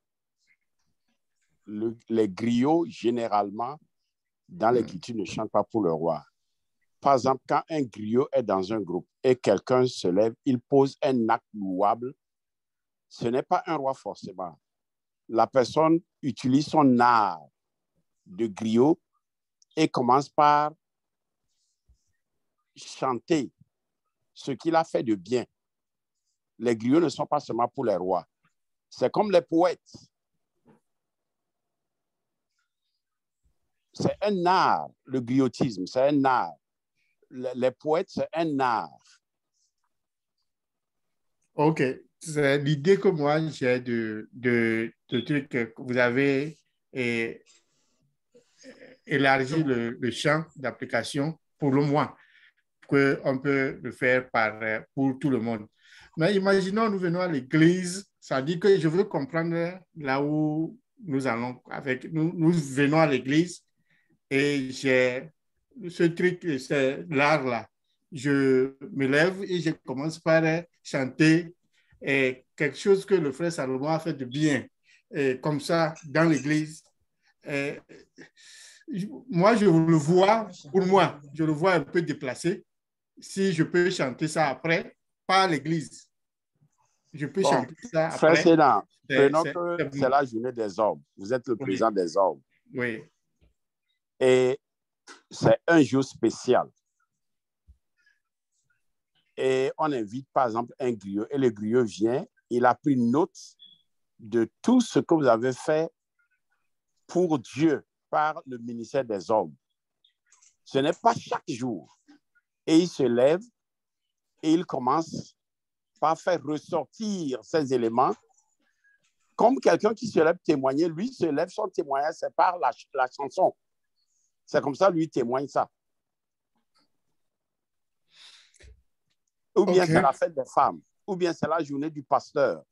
Les griots, généralement, dans les cultures, ne chantent pas pour le roi. par exemple, quand un griot est dans un groupe et quelqu'un se lève, il pose un acte louable, ce n'est pas un roi forcément. La personne utilise son art de griot et commence par chanter ce qu'il a fait de bien. Les griots ne sont pas seulement pour les rois. C'est comme les poètes. C'est un art, le griotisme, c'est un art. Les poètes, c'est un art. OK. C'est l'idée que moi j'ai de truc que vous avez élargi le champ d'application pour le moins, qu'on peut le faire pour tout le monde. Mais imaginons, nous venons à l'église, ça dit que je veux comprendre là où nous allons nous venons à l'église et j'ai ce truc, c'est l'art là. Je me lève et je commence par chanter quelque chose que le frère Salomon a fait de bien, comme ça, dans l'église. Moi, je le vois, pour moi, je le vois un peu déplacé. Si je peux chanter ça après, pas à l'église. Je peux chanter ça après. Frère Sénat, prenons que c'est la journée des hommes. Vous êtes le président des hommes. Oui. Et c'est un jour spécial. Et on invite, par exemple, un griot. Et le griot vient, il a pris note de tout ce que vous avez fait pour Dieu par le ministère des hommes. Ce n'est pas chaque jour. Et il se lève et il commence par faire ressortir ces éléments comme quelqu'un qui se lève témoigner. Lui se lève, son témoignage, c'est par la chanson. C'est comme ça, lui témoigne ça. Ou bien c'est la fête des femmes, ou bien c'est la journée du pasteur.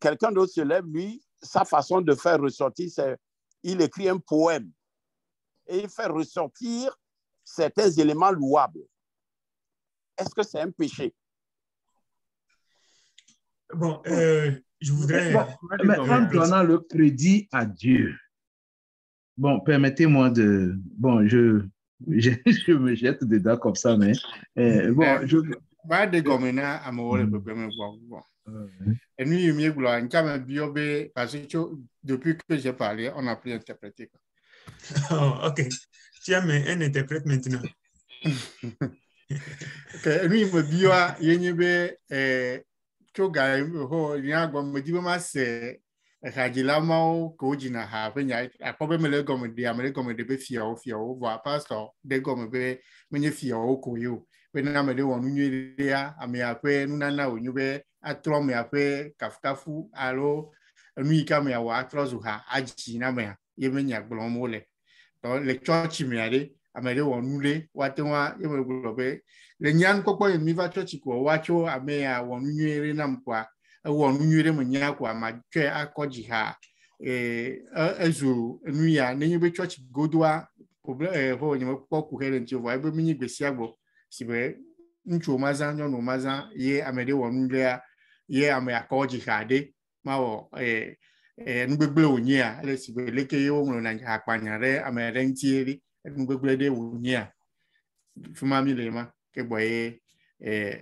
Quelqu'un d'autre se lève, lui, sa façon de faire ressortir, c'est il écrit un poème et il fait ressortir certains éléments louables. Est-ce que c'est un péché? Bon, je voudrais... Mais en donnant le crédit à Dieu, bon, permettez-moi de... Bon, je me jette dedans comme ça, mais... bon, je... Et nous, parce que depuis que j'ai parlé, on a pu interpréter. Oh, OK. Tu as un interprète maintenant. Nous, il me dit, choga ho ya gwa me di ma se rajila mao ko jina ha pe nya akobe me le gomo di amere gomo de be fia o va pastor de gomo be menye fia o ko yo pe na me de wonu nyi ya ame ape nu na onyu be atro me ape kafukafu alo nu ika me wa atro zu ha aji na me ye menya gbolo mo le to le church me ade ame de wonu le wa te wa ye me gbolo be le nyan kokpo mi va church ko wacho ame a wonu nyere na mkwa wonu nyere mnya kwa ma twe akoji ha ezu nu ya nenye be church godwa problem ho nyem kokpo ku here nti vo ebe minyi gbesi agbo sibe nchu mazan no mazan ye ame de wonu le ye ame akoji ha de ma wo ngbegble onye a le sibe leke ye wo na akpanyare ame rentieri ngbegble de onye a fuma mi le ma que boye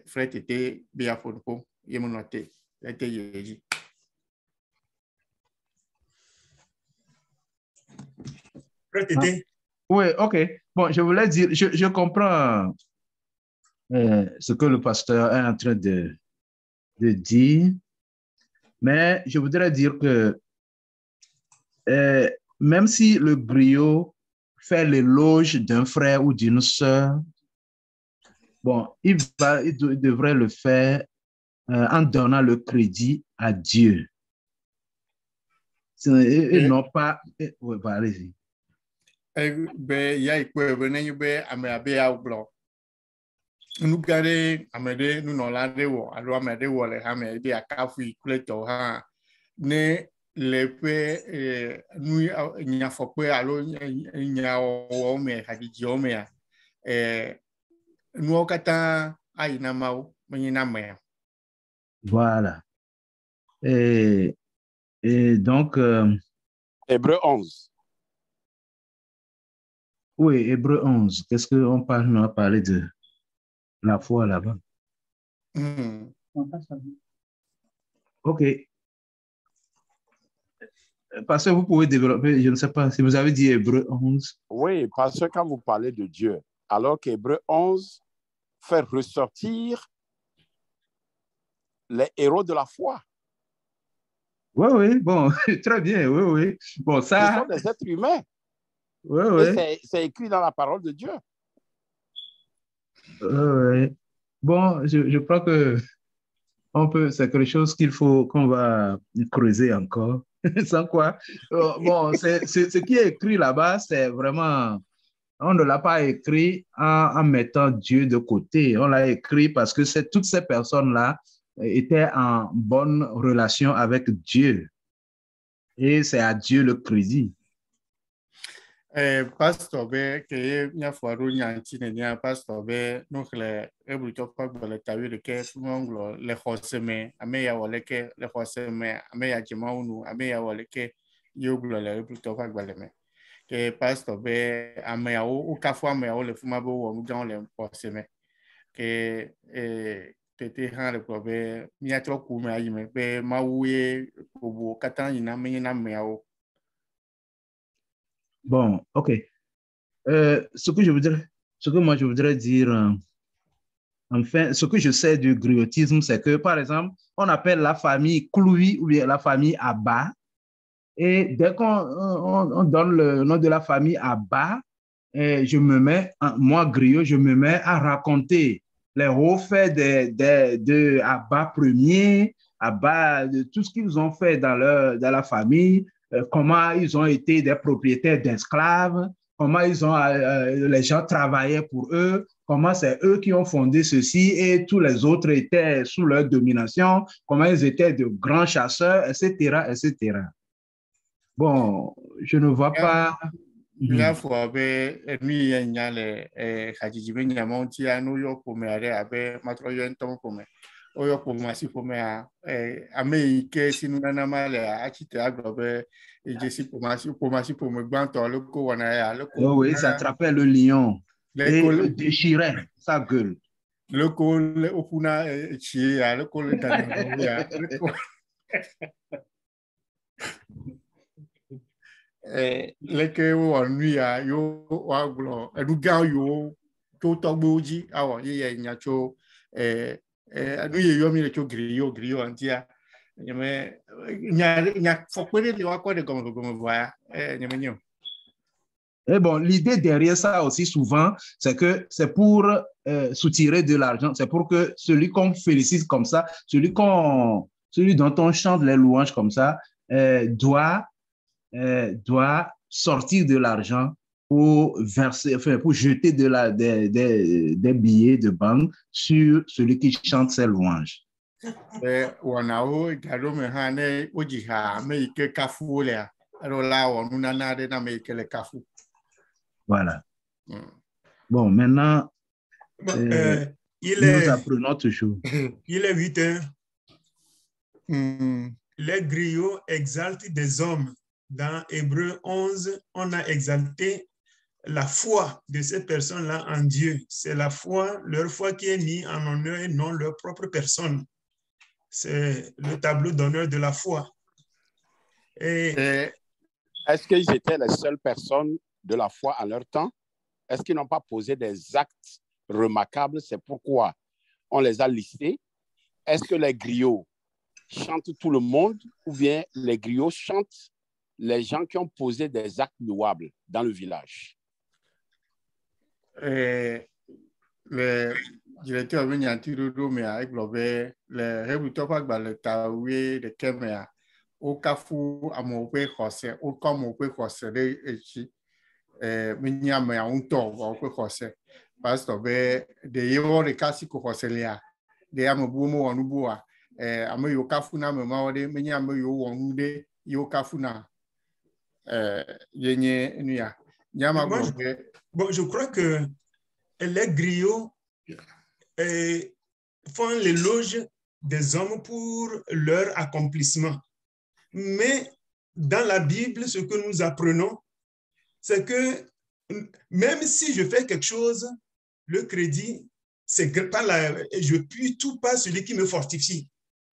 frère était bien fonko y me noté était yeji frère était oui, OK. Bon, je voulais dire, je comprends ce que le pasteur est en train de dire, mais je voudrais dire que même si le griot fait l'éloge d'un frère ou d'une sœur, bon, il devrait le faire en donnant le crédit à Dieu. Et non pas... Oui, allez-y. Nous garder amede nous non la de wo alo amede wo le ha me bi akafu ikule to ha ne le pe nous nya fokwe alo nya o me ha di o me nous okata aina mau menina me. Voilà. Et donc Hébreu 11. Oui, Hébreu 11. Qu'est-ce qu'on parle? On a parlé de la foi là-bas. OK. Parce que vous pouvez développer, je ne sais pas si vous avez dit Hébreu 11. Oui, parce que quand vous parlez de Dieu, alors qu'Hébreu 11 fait ressortir les héros de la foi. Oui, oui, bon, très bien, oui, oui. Bon, ça... Ce sont des êtres humains. Oui, oui. Et c'est écrit dans la parole de Dieu. Oui. Bon, je crois que c'est quelque chose qu'on va creuser encore. Sans quoi, bon, ce qui est écrit là-bas, c'est vraiment, on ne l'a pas écrit en mettant Dieu de côté. On l'a écrit parce que toutes ces personnes-là étaient en bonne relation avec Dieu. Et c'est à Dieu le crédit. Pastor be ke nya faru nya chine nya pastor be no kle ebu to pa le tawi de ke ngolo le khoseme ame ya wale ke le khoseme ame ya jimaunu ame ya wale ke yoglo le ebu to pa gbale me ke pastor be ame ya o kafu ame ya le fuma bo wo mu jan le khoseme ke tete han le ko be nya to ku me ayi me be mawuye obo katan ina me na me ya o. Bon, OK. Ce que moi je voudrais dire, enfin, ce que je sais du griotisme, c'est que, par exemple, on appelle la famille Clouy ou bien la famille Abba. Et dès qu'on donne le nom de la famille Abba, je me mets, moi, griot, je me mets à raconter les hauts faits de Abba premier, Abba, de tout ce qu'ils ont fait dans la famille, comment ils ont été des propriétaires d'esclaves, comment les gens travaillaient pour eux, comment c'est eux qui ont fondé ceci et tous les autres étaient sous leur domination, comment ils étaient de grands chasseurs, etc., etc. Bon, je ne vois pas... Nya fo abe enu ye nya le hajiji be nya monti anu yo pome are abe matro yo entom pome o yo pome si pome a ame ike sinu na male a chite agbobe ejesi pome si pome gbanto le ko wana ya le ko. Oh oui, ça attrapait le lion et le déchirait sa gueule. Le ko le opuna chi ya le ko le dana ya le ko leke wo nu ya yo wa glo eduga yo to togboji awo ye nya cho anu ye yo mi le cho griyo antia nyame nya fokpere le wa ko de gomo voya nyame nyo. Et bon, l'idée derrière ça aussi souvent, c'est que c'est pour soutirer de l'argent, c'est pour que celui qu'on félicite comme ça, celui dont on chante les louanges comme ça, doit sortir de l'argent pour verser, enfin, pour jeter des billets de banque sur celui qui chante ses louanges. Wanao gado me hane ojiha me ike kafu le aro la wonu nana de na me ike le kafu. Voilà. Bon, maintenant, nous apprenons toujours. Il est 8 heures. Les griots exaltent des hommes. Dans Hébreu 11, on a exalté la foi de ces personnes-là en Dieu. C'est la foi, leur foi qui est mise en honneur et non leur propre personne. C'est le tableau d'honneur de la foi. Et est-ce qu'ils étaient les seules personnes de la foi à leur temps? Est-ce qu'ils n'ont pas posé des actes remarquables? C'est pourquoi on les a listés. Est-ce que les griots chantent tout le monde ou bien les griots chantent les gens qui ont posé des actes louables dans le village? Le directeur venu en Tirodo, mais avec le rébuteur par le Taoué de Kemea, au Kafou, à mon père José, au comme mon père José, et qui m'a un tour, au père José, parce que de yéro de Kassi Koselia, de Amaboumo en Uboa, à me yo Kafuna, me maode, me a me yo en Ude, yo Kafuna. Bon, je crois que les griots font l'éloge des hommes pour leur accomplissement. Mais dans la Bible, ce que nous apprenons, c'est que même si je fais quelque chose, le crédit, c'est par je puis tout par celui qui me fortifie.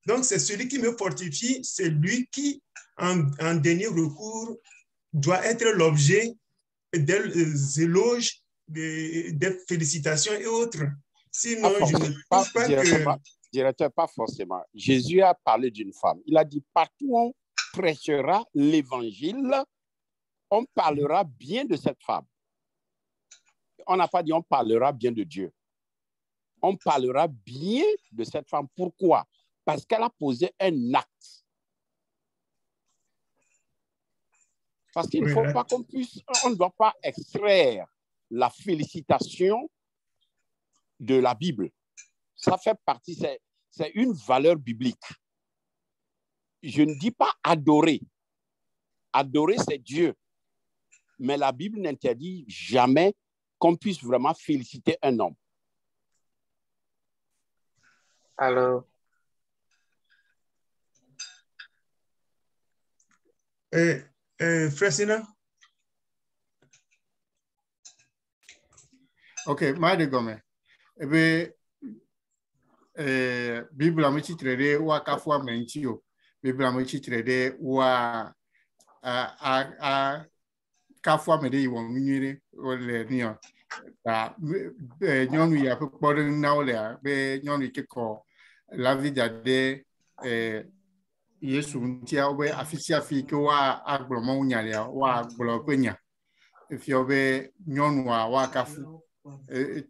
Donc, c'est celui qui me fortifie, c'est lui qui, en dernier recours, doit être l'objet des éloges, des félicitations et autres. Sinon, je ne trouve pas que... Directeur, pas forcément. Jésus a parlé d'une femme. Il a dit, partout où on prêchera l'évangile, on parlera bien de cette femme. On n'a pas dit on parlera bien de Dieu. On parlera bien de cette femme. Pourquoi? Parce qu'elle a posé un acte. Parce qu'il ne faut pas qu'on puisse, on ne doit pas extraire la félicitation de la Bible. Ça fait partie, c'est une valeur biblique. Je ne dis pas adorer. Adorer, c'est Dieu. Mais la Bible n'interdit jamais qu'on puisse vraiment féliciter un homme. Alors, Frère Sina? Ok, Maïde Gomé. Eh bien, Bible a mis traité ou à Kafwa Mentio. Bible a mis traité ou à Kafwa Mede y won minire ou le nion. Nyonu ya pe kpɔɖe na wo lea be nyɔnu ke kɔ la vie de Yesu ŋutia be afi sia afi ke wa agblɔ mɔwu nya lea wa agblɔ ƒe nya efia be nyɔnua wa kafu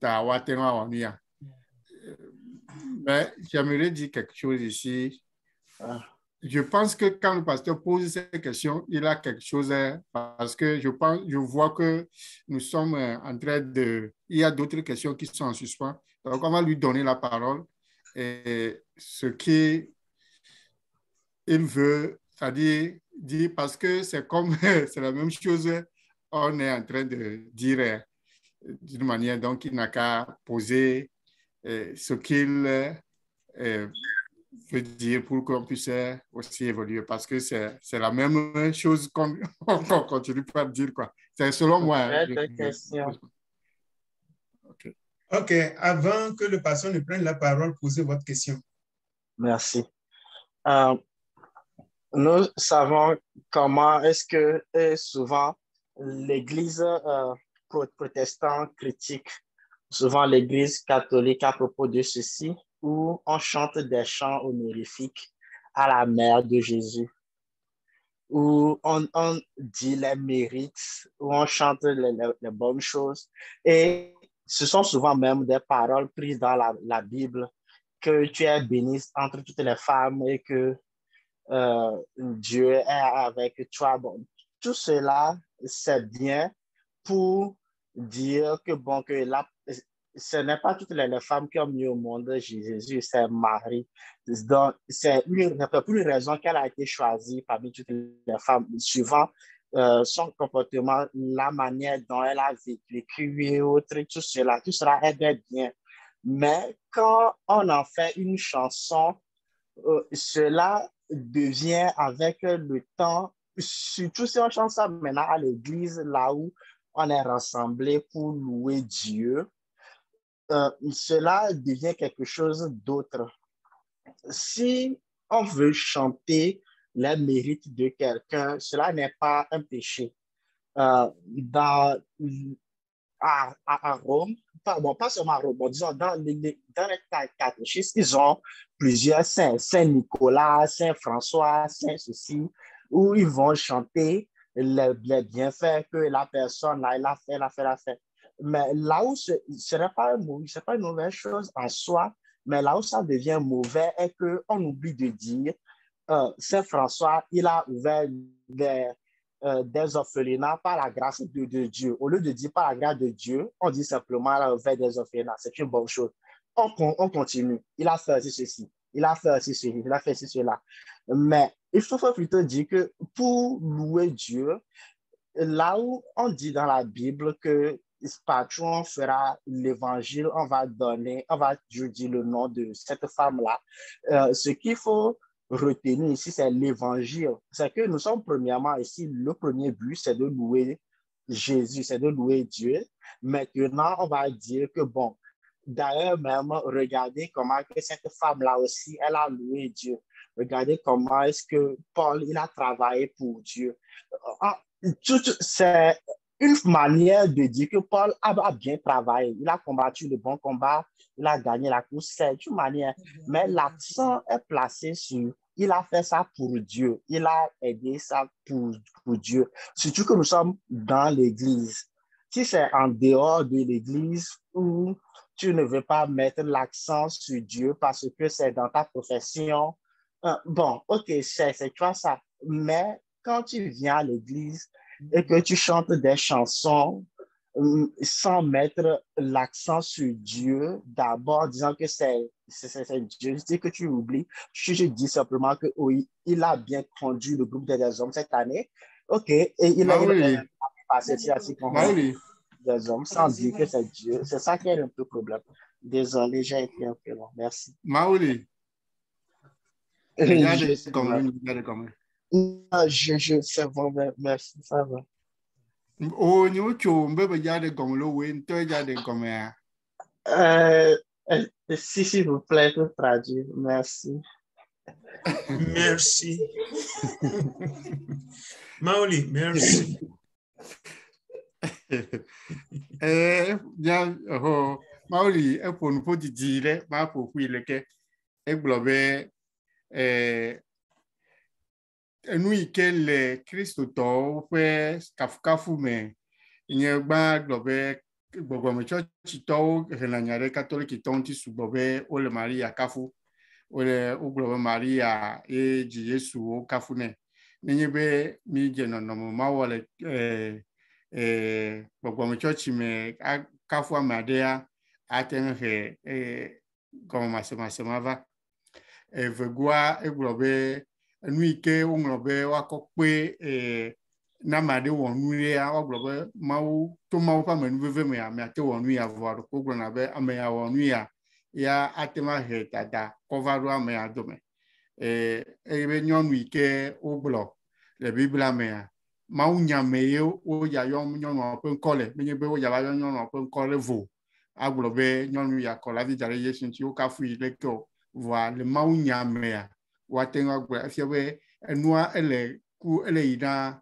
ta wa te ŋu awɔ nu ya. Mais j'aimerais dire quelque chose ici. Je pense que quand le pasteur pose cette question, il a quelque chose parce que je vois que nous sommes en train de... Il y a d'autres questions qui sont en suspens. Donc, on va lui donner la parole. Et ce qu'il veut, c'est-à-dire dire parce que c'est comme... c'est la même chose on est en train de dire d'une manière. Donc, il n'a qu'à poser ce qu'il... veut dire pour qu'on puisse aussi évoluer parce que c'est la même chose qu'on continue pas à dire quoi. C'est selon moi. Ok, avant que le pasteur ne prenne la parole, posez votre question. Merci. Nous savons comment est-ce que souvent l'Église protestante critique souvent l'Église catholique à propos de ceci, où on chante des chants honorifiques à la mère de Jésus, où on dit les mérites, où on chante les bonnes choses. Et ce sont souvent même des paroles prises dans la Bible, que tu es bénie entre toutes les femmes et que Dieu est avec toi. Bon, tout cela, c'est bien pour dire que, bon, que ce n'est pas toutes les femmes qui ont mis au monde Jésus, c'est Marie. Donc, c'est une raison qu'elle a été choisie parmi toutes les femmes, suivant son comportement, la manière dont elle a vécu et autres, tout cela est bien. Mais quand on en fait une chanson, cela devient avec le temps, surtout si on chante ça maintenant à l'église, là où on est rassemblés pour louer Dieu, cela devient quelque chose d'autre. Si on veut chanter les mérites de quelqu'un, cela n'est pas un péché. À Rome, pas seulement à Rome, disons dans les catéchismes, ils ont plusieurs saints, Saint Nicolas, Saint François, Saint ceci, où ils vont chanter les bienfaits que la personne là, elle a fait. Mais là où ce n'est pas une mauvaise chose en soi, mais là où ça devient mauvais est qu'on oublie de dire Saint François, il a ouvert des orphelinats par la grâce de Dieu. Au lieu de dire par la grâce de Dieu, on dit simplement il a ouvert des orphelinats. C'est une bonne chose. On continue. Il a fait ceci, il a fait ceci, il a fait cela. Mais il faut plutôt dire que pour louer Dieu, là où on dit dans la Bible que partout on fera l'évangile, on va dire le nom de cette femme-là. Ce qu'il faut retenir ici, c'est l'évangile. C'est que nous sommes premièrement ici, le premier but, c'est de louer Jésus, c'est de louer Dieu. Maintenant, on va dire que bon, d'ailleurs même, regardez comment que cette femme-là aussi, elle a loué Dieu. Regardez comment est-ce que Paul, il a travaillé pour Dieu. C'est une manière de dire que Paul a bien travaillé. Il a combattu le bon combat, il a gagné la course. C'est une manière. Mais l'accent est placé sur, il a fait ça pour Dieu. Il a aidé ça pour Dieu. Surtout que nous sommes dans l'église. Si c'est en dehors de l'église où tu ne veux pas mettre l'accent sur Dieu parce que c'est dans ta profession, bon, ok, c'est toi ça. Mais quand tu viens à l'église et que tu chantes des chansons sans mettre l'accent sur Dieu, d'abord disant que c'est Dieu, je dis que tu oublies. Je dis simplement que oui, il a bien conduit le groupe des hommes cette année. Ok, et il a passé des hommes sans dire que c'est Dieu. C'est ça qui est un peu le problème. Désolé, j'ai été un peu long. Merci. Maoli. C'est bon, merci, ça va. Oh, nous tu veux dire de comme le win, tu as de comme Si, s'il vous plaît, pour traduire. Merci. Merci. Maoli, merci. Bien, Maoli, et pour nous pour dire, ma pour le que, et globé, nous que le Christ to fait kafu mais il y a pas globé gbogbo me church to relanyare catholique tonti su globé o le Maria kafu o le o globé Maria e Jésus o kafu ne ni be mi je no ma wole gbogbo me church me kafu amadea atenhe como ma va vegua e globé nous que on globé wa kokpe na made wonu ya o globé mau to mau pa menu veve me ate wonu ya voir ko gbo na be ame ya wonu ya atema he tada coveru ame ya dome be nyonu ike o gbo le bible ame ya mau nyame yo o ya yo nyonu open kole me be o ya ba nyonu open kole vo aglobe nyonu ya kola di jare yesu ti o ka fu ile ko voir le mau nyame ya watenga gwa fiabe enua ele ku ele ina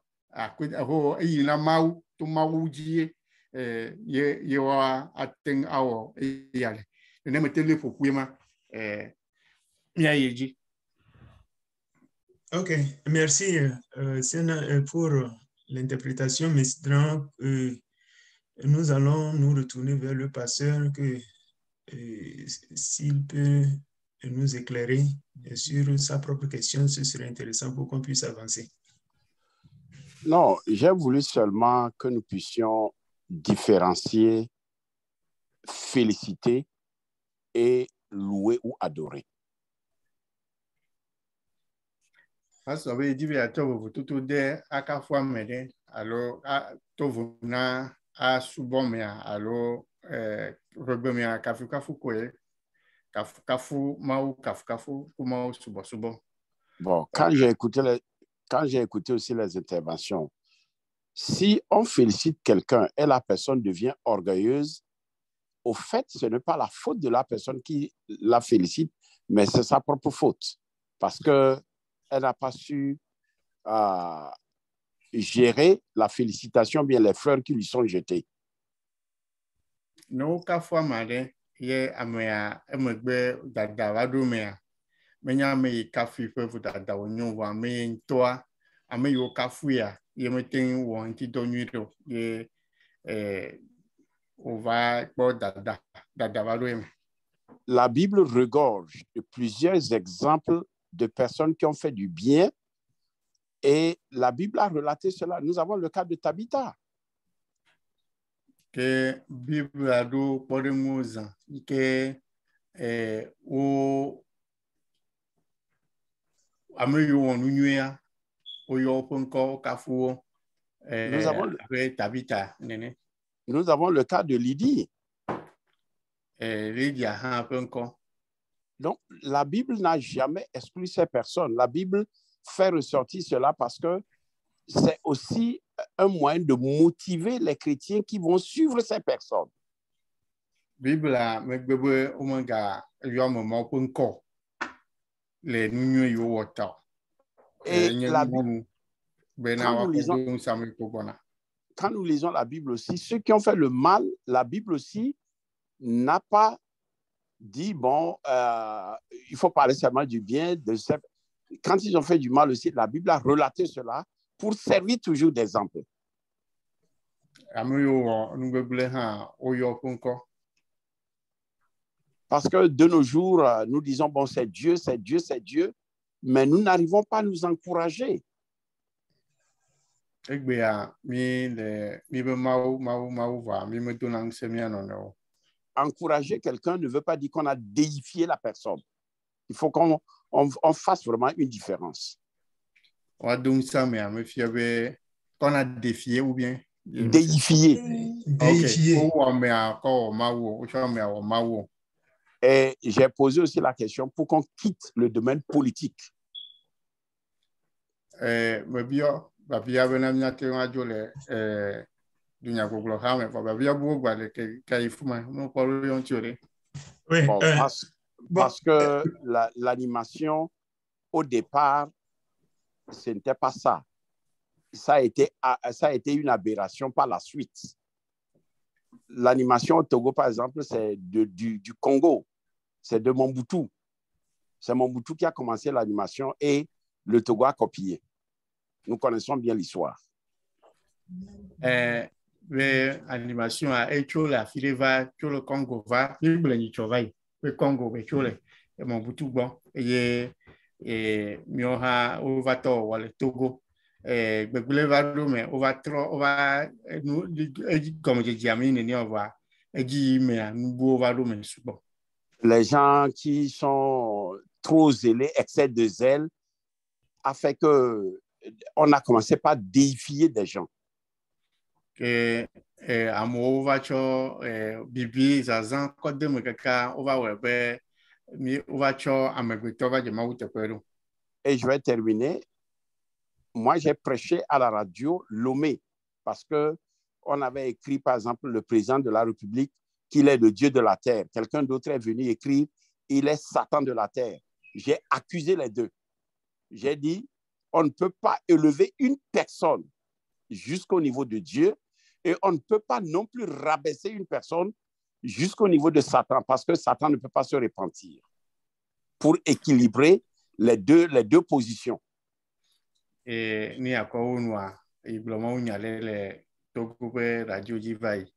ho ina mau to mau ji ye wa ateng awo yale ne metele pokuema ya yeji. Ok, merci pour l'interprétation. Maintenant, nous allons nous retourner vers le pasteur que s'il peut nous éclairer sur sa propre question, ce serait intéressant pour qu'on puisse avancer. Non, j'ai voulu seulement que nous puissions différencier, féliciter et louer ou adorer. Parce que dit bien tout de akafwa mede alors to vona a subomia alors rebemia kafu koe kafu mau kafu kuma subo. Bon, quand j'ai écouté aussi les interventions, si on félicite quelqu'un et la personne devient orgueilleuse, au fait, ce n'est pas la faute de la personne qui la félicite, mais c'est sa propre faute. Parce qu'elle n'a pas su gérer la félicitation, bien les fleurs qui lui sont jetées. No kafwa made ye amea emegbe dada wadumea menya me kafi pevu dada onyo wa me ntoa ame yo kafuya ye meten won ti doniro ye ova po dada wadumea. La Bible regorge de plusieurs exemples de personnes qui ont fait du bien et la Bible a relaté cela. Nous avons le cas de Tabitha. Que Bible a do podemos que o ameyo wonu nyua o yo ponko kafuo Tabitha nene. Nous avons le cas de Lydie. Lydia ha ponko. Donc la Bible n'a jamais exclu ces personnes. La Bible fait ressortir cela parce que c'est aussi un moyen de motiver les chrétiens qui vont suivre ces personnes. Bible la megbebe omanga yo mo ponko le nunyo yo wota. Et la Bible, quand nous lisons la Bible aussi, ceux qui ont fait le mal, la Bible aussi n'a pas dit, bon, il faut parler seulement du bien. Quand ils ont fait du mal aussi, la Bible a relaté cela pour servir toujours d'exemple. Parce que de nos jours, nous disons, bon, c'est Dieu, c'est Dieu, c'est Dieu, mais nous n'arrivons pas à nous encourager. Encourager quelqu'un ne veut pas dire qu'on a déifié la personne. Il faut qu'on fasse vraiment une différence. Qu'on a défié ou bien déifié. Déifié. Et j'ai posé aussi la question pour qu'on quitte le domaine politique. Oui, bon, parce que l'animation, au départ, ce n'était pas ça. Ça a été une aberration par la suite. L'animation au Togo, par exemple, c'est du Congo. C'est de Mobutu. C'est Mobutu qui a commencé l'animation et le Togo a copié. Nous connaissons bien l'histoire. L'animation a été la Fileva, le Congo va, le Congo, et Mobutu, bon, et Mioha, Ovato, le Togo. Les gens qui sont trop zélés, excès de zèle, a fait que on a commencé par déifier des gens. Et je vais terminer. Moi, j'ai prêché à la radio Lomé parce qu'on avait écrit, par exemple, le président de la République qu'il est le Dieu de la terre. Quelqu'un d'autre est venu écrire il est Satan de la terre. J'ai accusé les deux. J'ai dit on ne peut pas élever une personne jusqu'au niveau de Dieu et on ne peut pas non plus rabaisser une personne jusqu'au niveau de Satan parce que Satan ne peut pas se repentir pour équilibrer les deux positions. Et ni à quoi on a le Togo radio Jivaï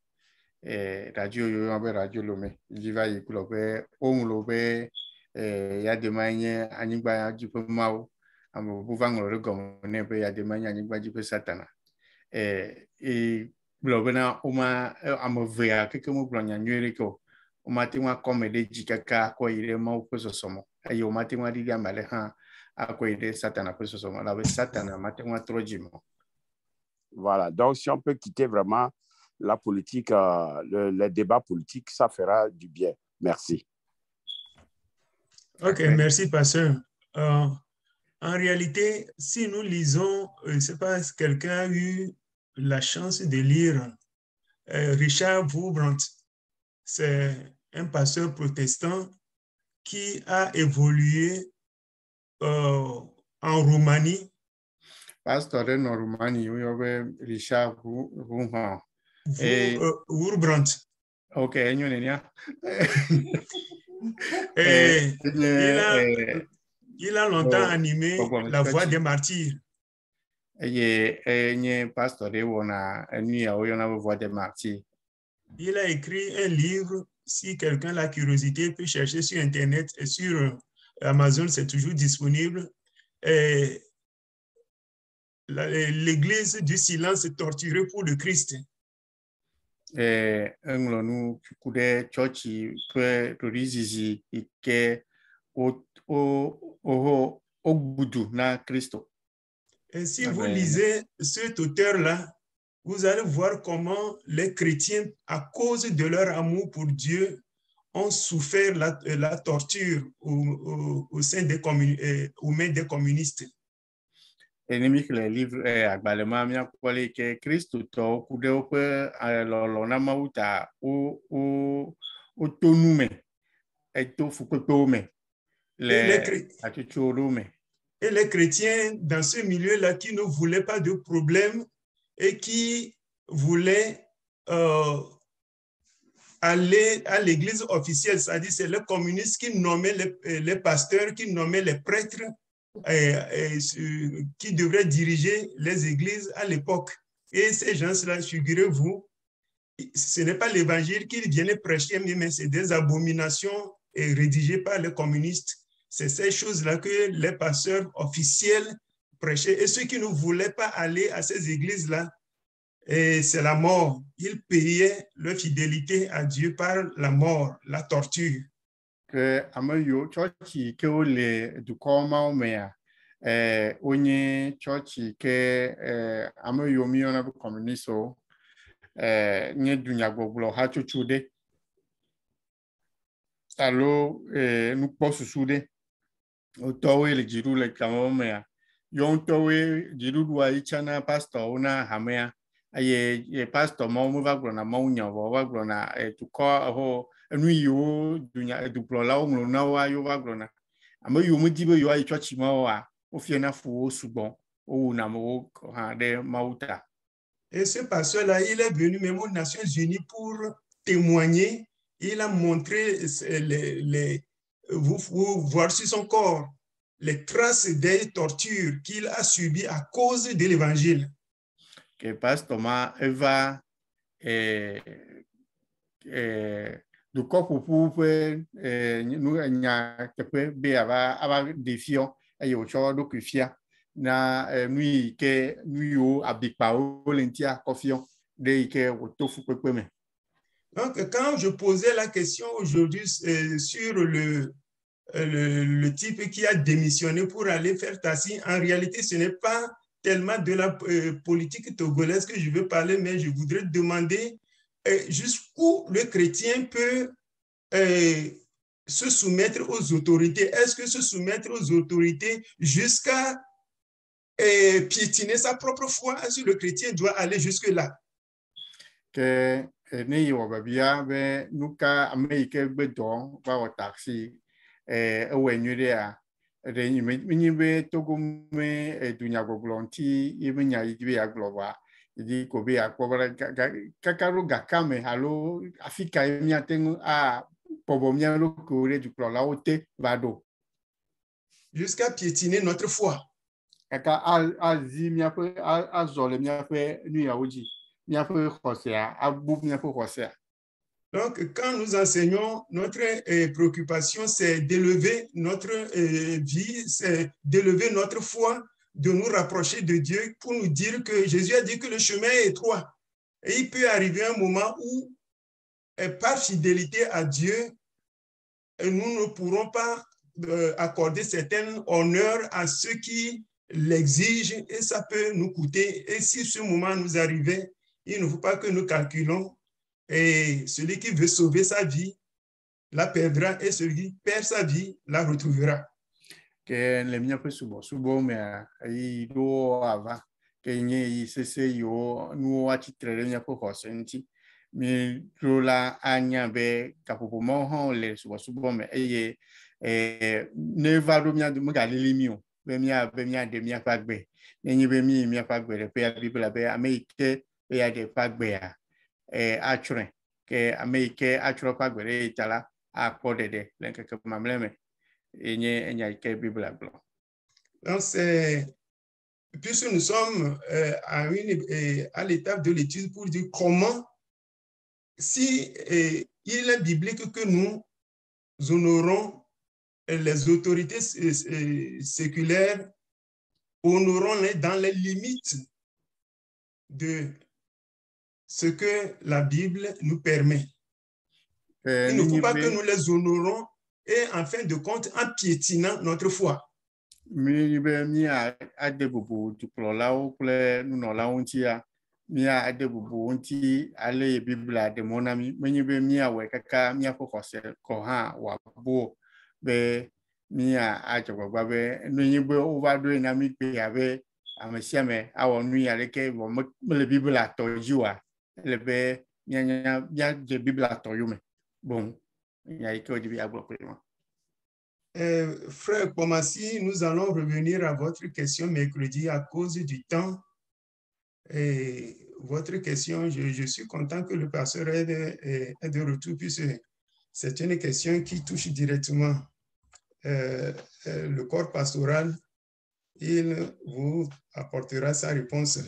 radio yo radio Lomé Jivaï kulobe on lobe ya de manière anigba jipe mau amo buvang le gomne be ya de manière anigba jipe satana et blobena uma amo vea que mo blonya nyere ko o matinwa comme de jikaka ko ile mau peso somo ayo matinwa diga male ha. Voilà, donc si on peut quitter vraiment la politique, les débats politiques, ça fera du bien. Merci. Ok, merci, pasteur. En réalité, si nous lisons, je ne sais pas si quelqu'un a eu la chance de lire Richard Wurmbrand, c'est un pasteur protestant qui a évolué en Roumanie. Pasteur en Roumanie, il y avait Richard Wurmbrand. Wurmbrand. Ok, il a longtemps animé La Voix des Martyrs. Il a écrit un livre, si quelqu'un a la curiosité peut chercher sur Internet et sur Amazon, c'est toujours disponible. L'église du silence torturée pour le Christ. Et si vous lisez cet auteur-là, vous allez voir comment les chrétiens, à cause de leur amour pour Dieu, ont souffert la torture au sein des mains des communistes. enemi le livre agbalema mia kwale ke Kristo to kude ope lo na mauta o tonume eto fukopome et les chrétiens dans ce milieu-là qui ne voulaient pas de problème et qui voulaient aller à l'église officielle, c'est-à-dire c'est les communistes qui nommaient les pasteurs, qui nommaient les prêtres qui devraient diriger les églises à l'époque. Et ces gens-là, figurez-vous, ce n'est pas l'évangile qu'ils viennent prêcher, mais c'est des abominations rédigées par les communistes. C'est ces choses-là que les pasteurs officiels prêchaient. Et ceux qui ne voulaient pas aller à ces églises-là, c'est la mort. Ils payaient leur fidélité à Dieu par la mort, la torture. Que amayo chochi ke ole du koma omea onye chochi ke amayo miona bu communiso nye dunya gbogbo ha chuchude talo nu posusude otowe le jiru le kamomea yon towe jiru dua ichana pastor una hamea ye pastor mo va glona maunya va glona tuko ho enu yo dunya duplo la o na wa yo va glona amayo mudibe yo ai church ma wa o fie na fu subon o na mo ha de mauta. Et ce pasteur-là, il est venu même aux Nations Unies pour témoigner. Il a montré vous voir sur son corps les traces des tortures qu'il a subies à cause de l'évangile. Que pasteur ma eva du corps pour nous nya que be ava défiant et au choix de kufia na nui ke nuyo abikpa olentia confiant de ke otofu pepeme. Donc quand je posais la question aujourd'hui sur le type qui a démissionné pour aller faire tassi, en réalité ce n'est pas tellement de la politique togolaise que je veux parler, mais je voudrais demander jusqu'où le chrétien peut se soumettre aux autorités. Est-ce que se soumettre aux autorités jusqu'à piétiner sa propre foi? Est-ce que le chrétien doit aller jusque-là? Que ne yo babia be nuka America bedon ba wa taxi ewenyu a de nyi be togume dunya goglonti ibenya yibi agloba idi ko be akobara kakaru gakame halo afika emia tengu a pobomia lo kore du plan la ote vado jusqu'à piétiner notre foi. Aka azi mia pe azole mia pe nu yaoji mia pe hosea abu mia pe hosea. Donc quand nous enseignons, notre préoccupation c'est d'élever notre vie, c'est d'élever notre foi, de nous rapprocher de Dieu pour nous dire que Jésus a dit que le chemin est étroit. Et il peut arriver un moment où par fidélité à Dieu, nous ne pourrons pas accorder certains honneurs à ceux qui l'exigent et ça peut nous coûter. Et si ce moment nous arrivait, il ne faut pas que nous calculons et celui qui veut sauver sa vie la perdra et celui qui perd sa vie la retrouvera. Que les miens peut subo mais il doit avoir que n'y c'est yo nous a titre les miens pour consenti mais la anya be kapopo mo le subo mais ne va do mia de magali mio be mia de mia pagbe ni be mia pagbe le pe bible be ameke be ya de pagbe a achre que ameke achro pagbe le tala a podede le que mamleme donc c'est puisque nous sommes à l'étape de l'étude pour dire comment si il est biblique que nous honorons les autorités séculaires, honorons-les dans les limites de ce que la Bible nous permet. Il ne faut pas que nous les honorons et en fin de compte en piétinant notre foi. Mia adebubu unti ale bibla de monami menyibe mia we kaka mia fokose ko ha wa bo be mia ajogba be nyibe overdue na mi pe ave amesiame awon nu ya leke wo le bible atojua le be nya de bible atoyume bon ya ike odibi agbo pe mo. Frère Pomassi, nous allons revenir à votre question mercredi à cause du temps. Et votre question, je suis content que le pasteur est de retour, puisque c'est une question qui touche directement le corps pastoral. Il vous apportera sa réponse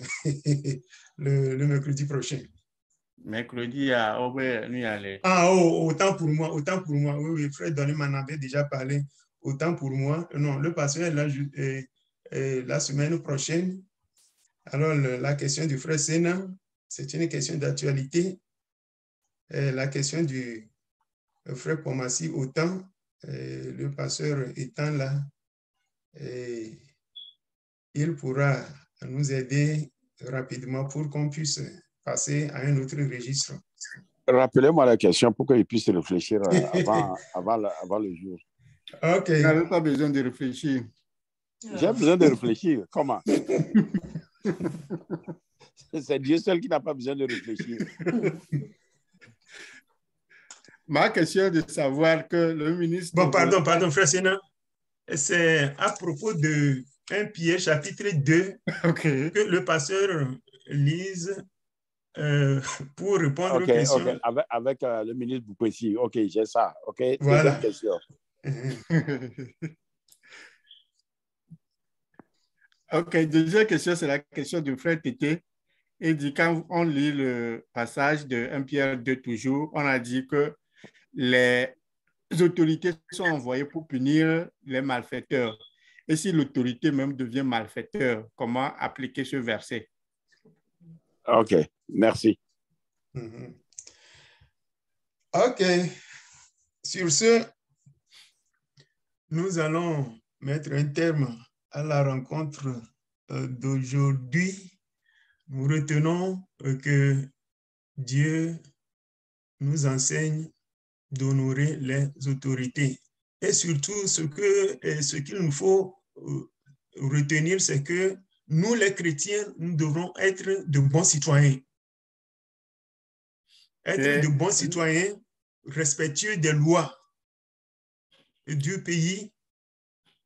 le mercredi prochain. Mercredi à Obe. Ah, autant pour moi. Oui, frère Donny m'en avait déjà parlé. Autant pour moi. Non, le pasteur est là la semaine prochaine. Alors, la question du frère Sénat, c'est une question d'actualité. La question du frère Pomassi, autant, le pasteur étant là, il pourra nous aider rapidement pour qu'on puisse passer à un autre registre. Rappelez-moi la question pour qu'il puisse réfléchir avant le jour. OK. Vous n'avez pas besoin de réfléchir. J'ai besoin de réfléchir. Comment? C'est Dieu seul qui n'a pas besoin de réfléchir. Ma question est de savoir que le ministre... Bon, pardon, frère Sénat. C'est à propos de 1 Pierre chapitre 2 que le pasteur lise pour répondre aux questions. Avec le ministre Boupessi. OK, j'ai ça. OK, voilà. Deuxième question. OK, deuxième question, c'est la question du frère Tété. Il dit, quand on lit le passage de 1 Pierre 2 toujours, on a dit que les autorités sont envoyées pour punir les malfaiteurs. Et si l'autorité même devient malfaiteur, comment appliquer ce verset? OK, merci. OK. Sur ce, nous allons mettre un terme à la rencontre d'aujourd'hui. Nous retenons que Dieu nous enseigne d'honorer les autorités. Et surtout, ce qu'il nous faut retenir, c'est que nous, les chrétiens, nous devrons être de bons citoyens. Être de bons citoyens, respectueux des lois du pays,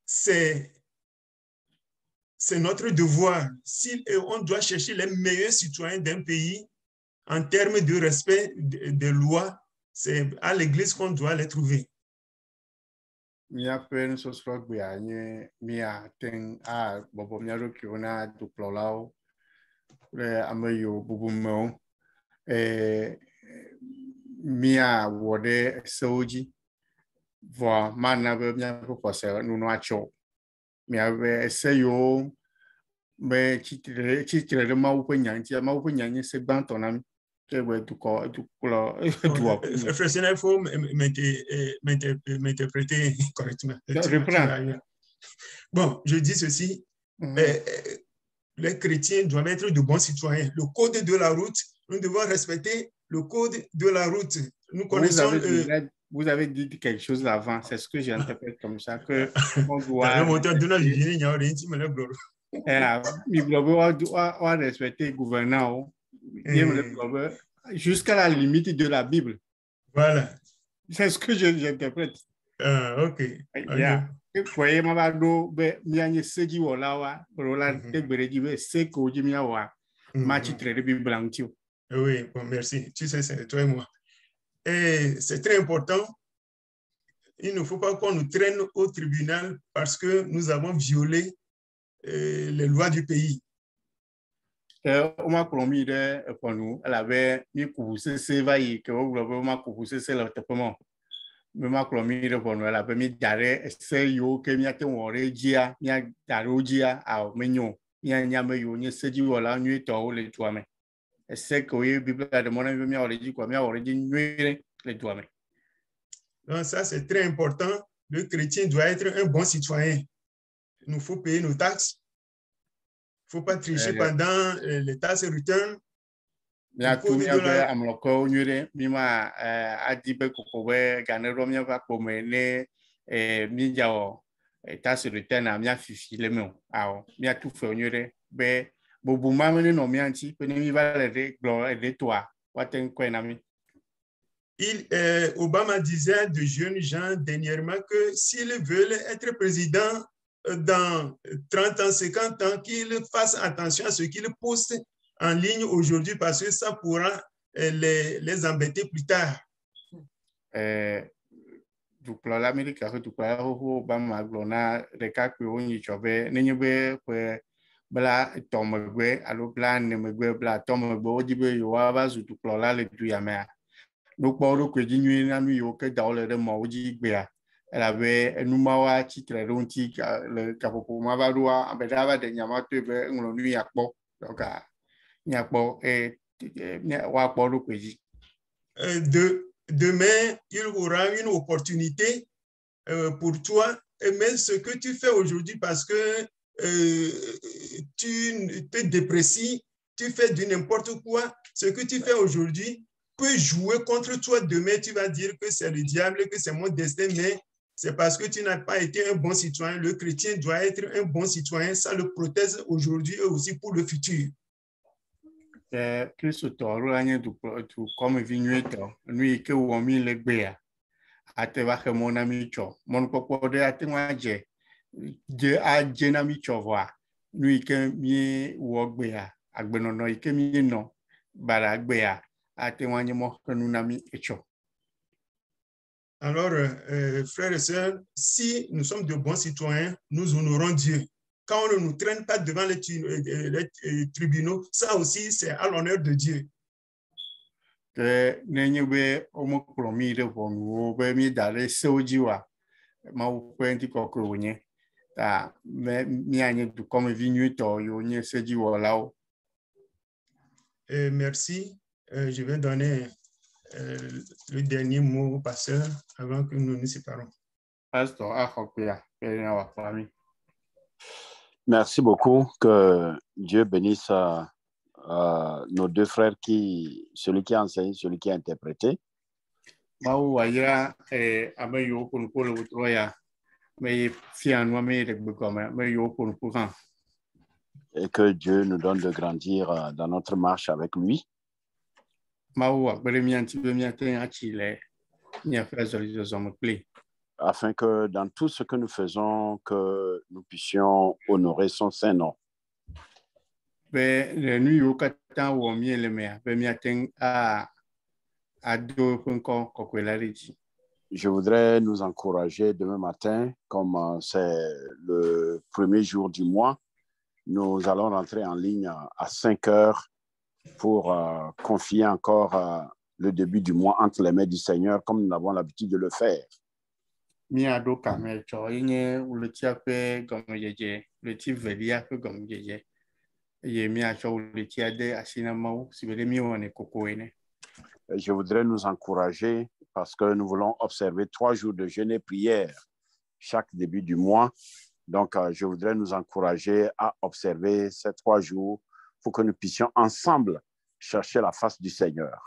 c'est notre devoir. Si on doit chercher les meilleurs citoyens d'un pays en termes de respect des lois, c'est à l'église qu'on doit les trouver. Mia wode soji vo mana be mia propose nunu acho mia be seyo be chitre de ma upenyanyi se bantonami ke we du ko du klo du Frère, il faut m'interpréter correctement. Bon, je dis ceci. Les chrétiens doivent être de bons citoyens. Le code de la route, nous devons respecter le code de la route. Nous connaissons... Vous avez dit quelque chose avant, c'est ce que j'interprète comme ça, que on doit respecter le gouverneur jusqu'à la limite de la Bible. Voilà. C'est ce que j'interprète. OK. Yeah. Oui, bon, merci. Tu sais, c'est toi et moi. Et c'est très important. Il ne faut pas qu'on nous traîne au tribunal parce que nous avons violé les lois du pays. Donc ça, c'est très important. Le chrétien doit être un bon citoyen. Il nous faut payer nos taxes. Il ne faut pas tricher pendant les taxes return. be bobuma mene no mi anti pe ni va le gloire de toi waten kwenami. Obama disait à de jeunes gens dernièrement que s'ils veulent être président dans 30 ans, 50 ans, qu'ils fassent attention à ce qu'ils postent en ligne aujourd'hui parce que ça pourra les embêter plus tard. Dukla l'Amérique, dukla Obama glona reka pe onyi chobe nenyebe pe bla tomegwe alo bla nemegwe bla tomegwe odibe yo aba zu dukla la le du yamea. Donc, pour le coup, il y a un dans le maudit béa. Elle avait un numéro à titre le capot Mavadoua, en Bedava de Yamato, on lui a bon. Donc, il y a bon et pour le pays. Demain, il y aura une opportunité pour toi, mais ce que tu fais aujourd'hui, parce que tu te déprécies, tu fais du n'importe quoi, ce que tu fais aujourd'hui peut jouer contre toi demain, tu vas dire que c'est le diable, que c'est mon destin, mais c'est parce que tu n'as pas été un bon citoyen. Le chrétien doit être un bon citoyen, ça le protège aujourd'hui et aussi pour le futur. Christ comme vigneto, lui que ou mi le béa, à te va que mon ami cho, mon copo de atemaje, de a genami chova, lui que mi ou béa, agbenono que mi no, baragbéa. Alors, frères et sœurs, si nous sommes de bons citoyens, nous honorons Dieu. Quand on ne nous traîne pas devant les tribunaux, ça aussi, c'est à l'honneur de Dieu. Merci. Je vais donner le dernier mot au pasteur avant que nous nous séparons. Merci beaucoup. Que Dieu bénisse nos deux frères, celui qui a enseigné, celui qui a interprété. Et que Dieu nous donne de grandir dans notre marche avec lui. Afin que dans tout ce que nous faisons, que nous puissions honorer son saint nom. Je voudrais nous encourager demain matin, comme c'est le premier jour du mois, nous allons rentrer en ligne à 5 heures pour confier encore le début du mois entre les mains du Seigneur, comme nous avons l'habitude de le faire. Je voudrais nous encourager parce que nous voulons observer 3 jours de jeûne et prière chaque début du mois. Donc, je voudrais nous encourager à observer ces 3 jours pour que nous puissions ensemble chercher la face du Seigneur.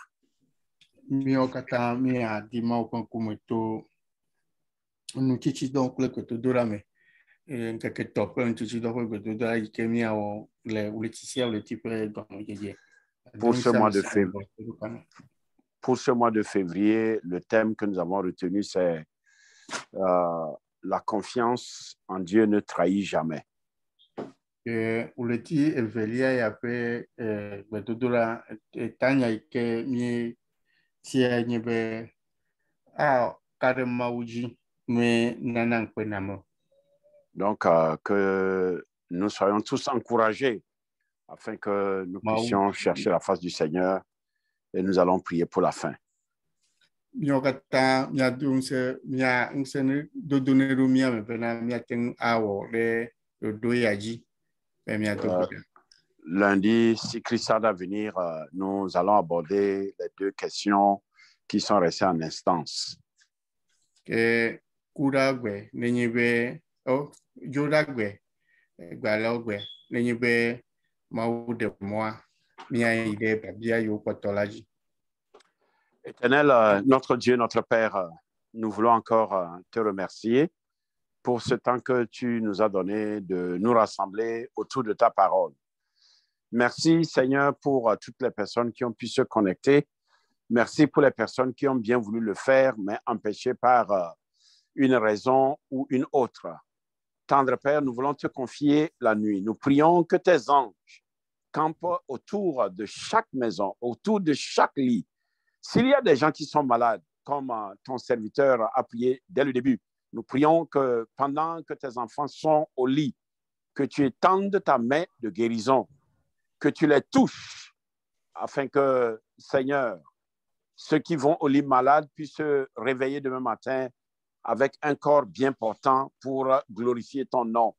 Pour ce mois de février, le thème que nous avons retenu, c'est la confiance en Dieu ne trahit jamais. Donc, que nous soyons tous encouragés afin que nous puissions chercher la face du Seigneur et nous allons prier pour la fin. Lundi, si Christ a à venir, nous allons aborder les 2 questions qui sont restées en instance. Éternel, notre Dieu, notre Père, nous voulons encore te remercier pour ce temps que tu nous as donné de nous rassembler autour de ta parole. Merci, Seigneur, pour toutes les personnes qui ont pu se connecter. Merci pour les personnes qui ont bien voulu le faire, mais empêchées par une raison ou une autre. Tendre Père, nous voulons te confier la nuit. Nous prions que tes anges campent autour de chaque maison, autour de chaque lit. S'il y a des gens qui sont malades, comme ton serviteur a prié dès le début, nous prions que pendant que tes enfants sont au lit, que tu étendes ta main de guérison, que tu les touches, afin que, Seigneur, ceux qui vont au lit malade puissent se réveiller demain matin avec un corps bien portant pour glorifier ton nom.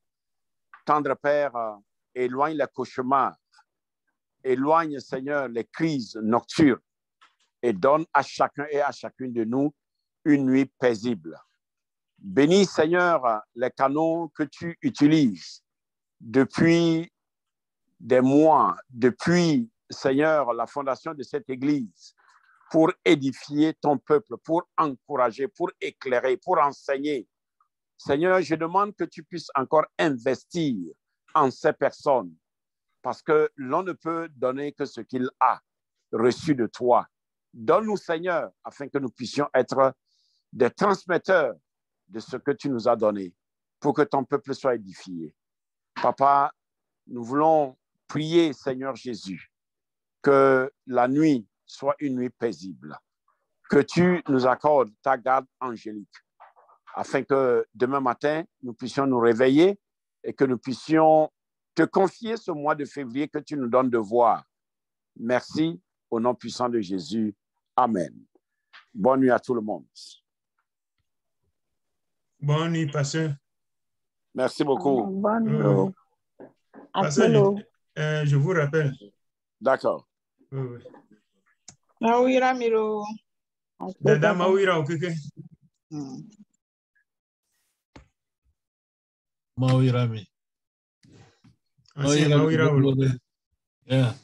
Tendre Père, éloigne les cauchemars, éloigne, Seigneur, les crises nocturnes et donne à chacun et à chacune de nous une nuit paisible. Bénis, Seigneur, les canaux que tu utilises depuis des mois, depuis, Seigneur, la fondation de cette Église, pour édifier ton peuple, pour encourager, pour éclairer, pour enseigner. Seigneur, je demande que tu puisses encore investir en ces personnes, parce que l'on ne peut donner que ce qu'il a reçu de toi. Donne-nous, Seigneur, afin que nous puissions être des transmetteurs de ce que tu nous as donné, pour que ton peuple soit édifié. Papa, nous voulons prier, Seigneur Jésus, que la nuit soit une nuit paisible, que tu nous accordes ta garde angélique, afin que demain matin, nous puissions nous réveiller et que nous puissions te confier ce mois de février que tu nous donnes de voir. Merci, au nom puissant de Jésus. Amen. Bonne nuit à tout le monde. Bonne nuit, pasteur. Merci beaucoup. Bonne nuit. Pasteur, je vous rappelle. D'accord. Oui. Mawira Miro. Dada Mawira okeke. Mawira mi. Ancien Mawira. Yeah.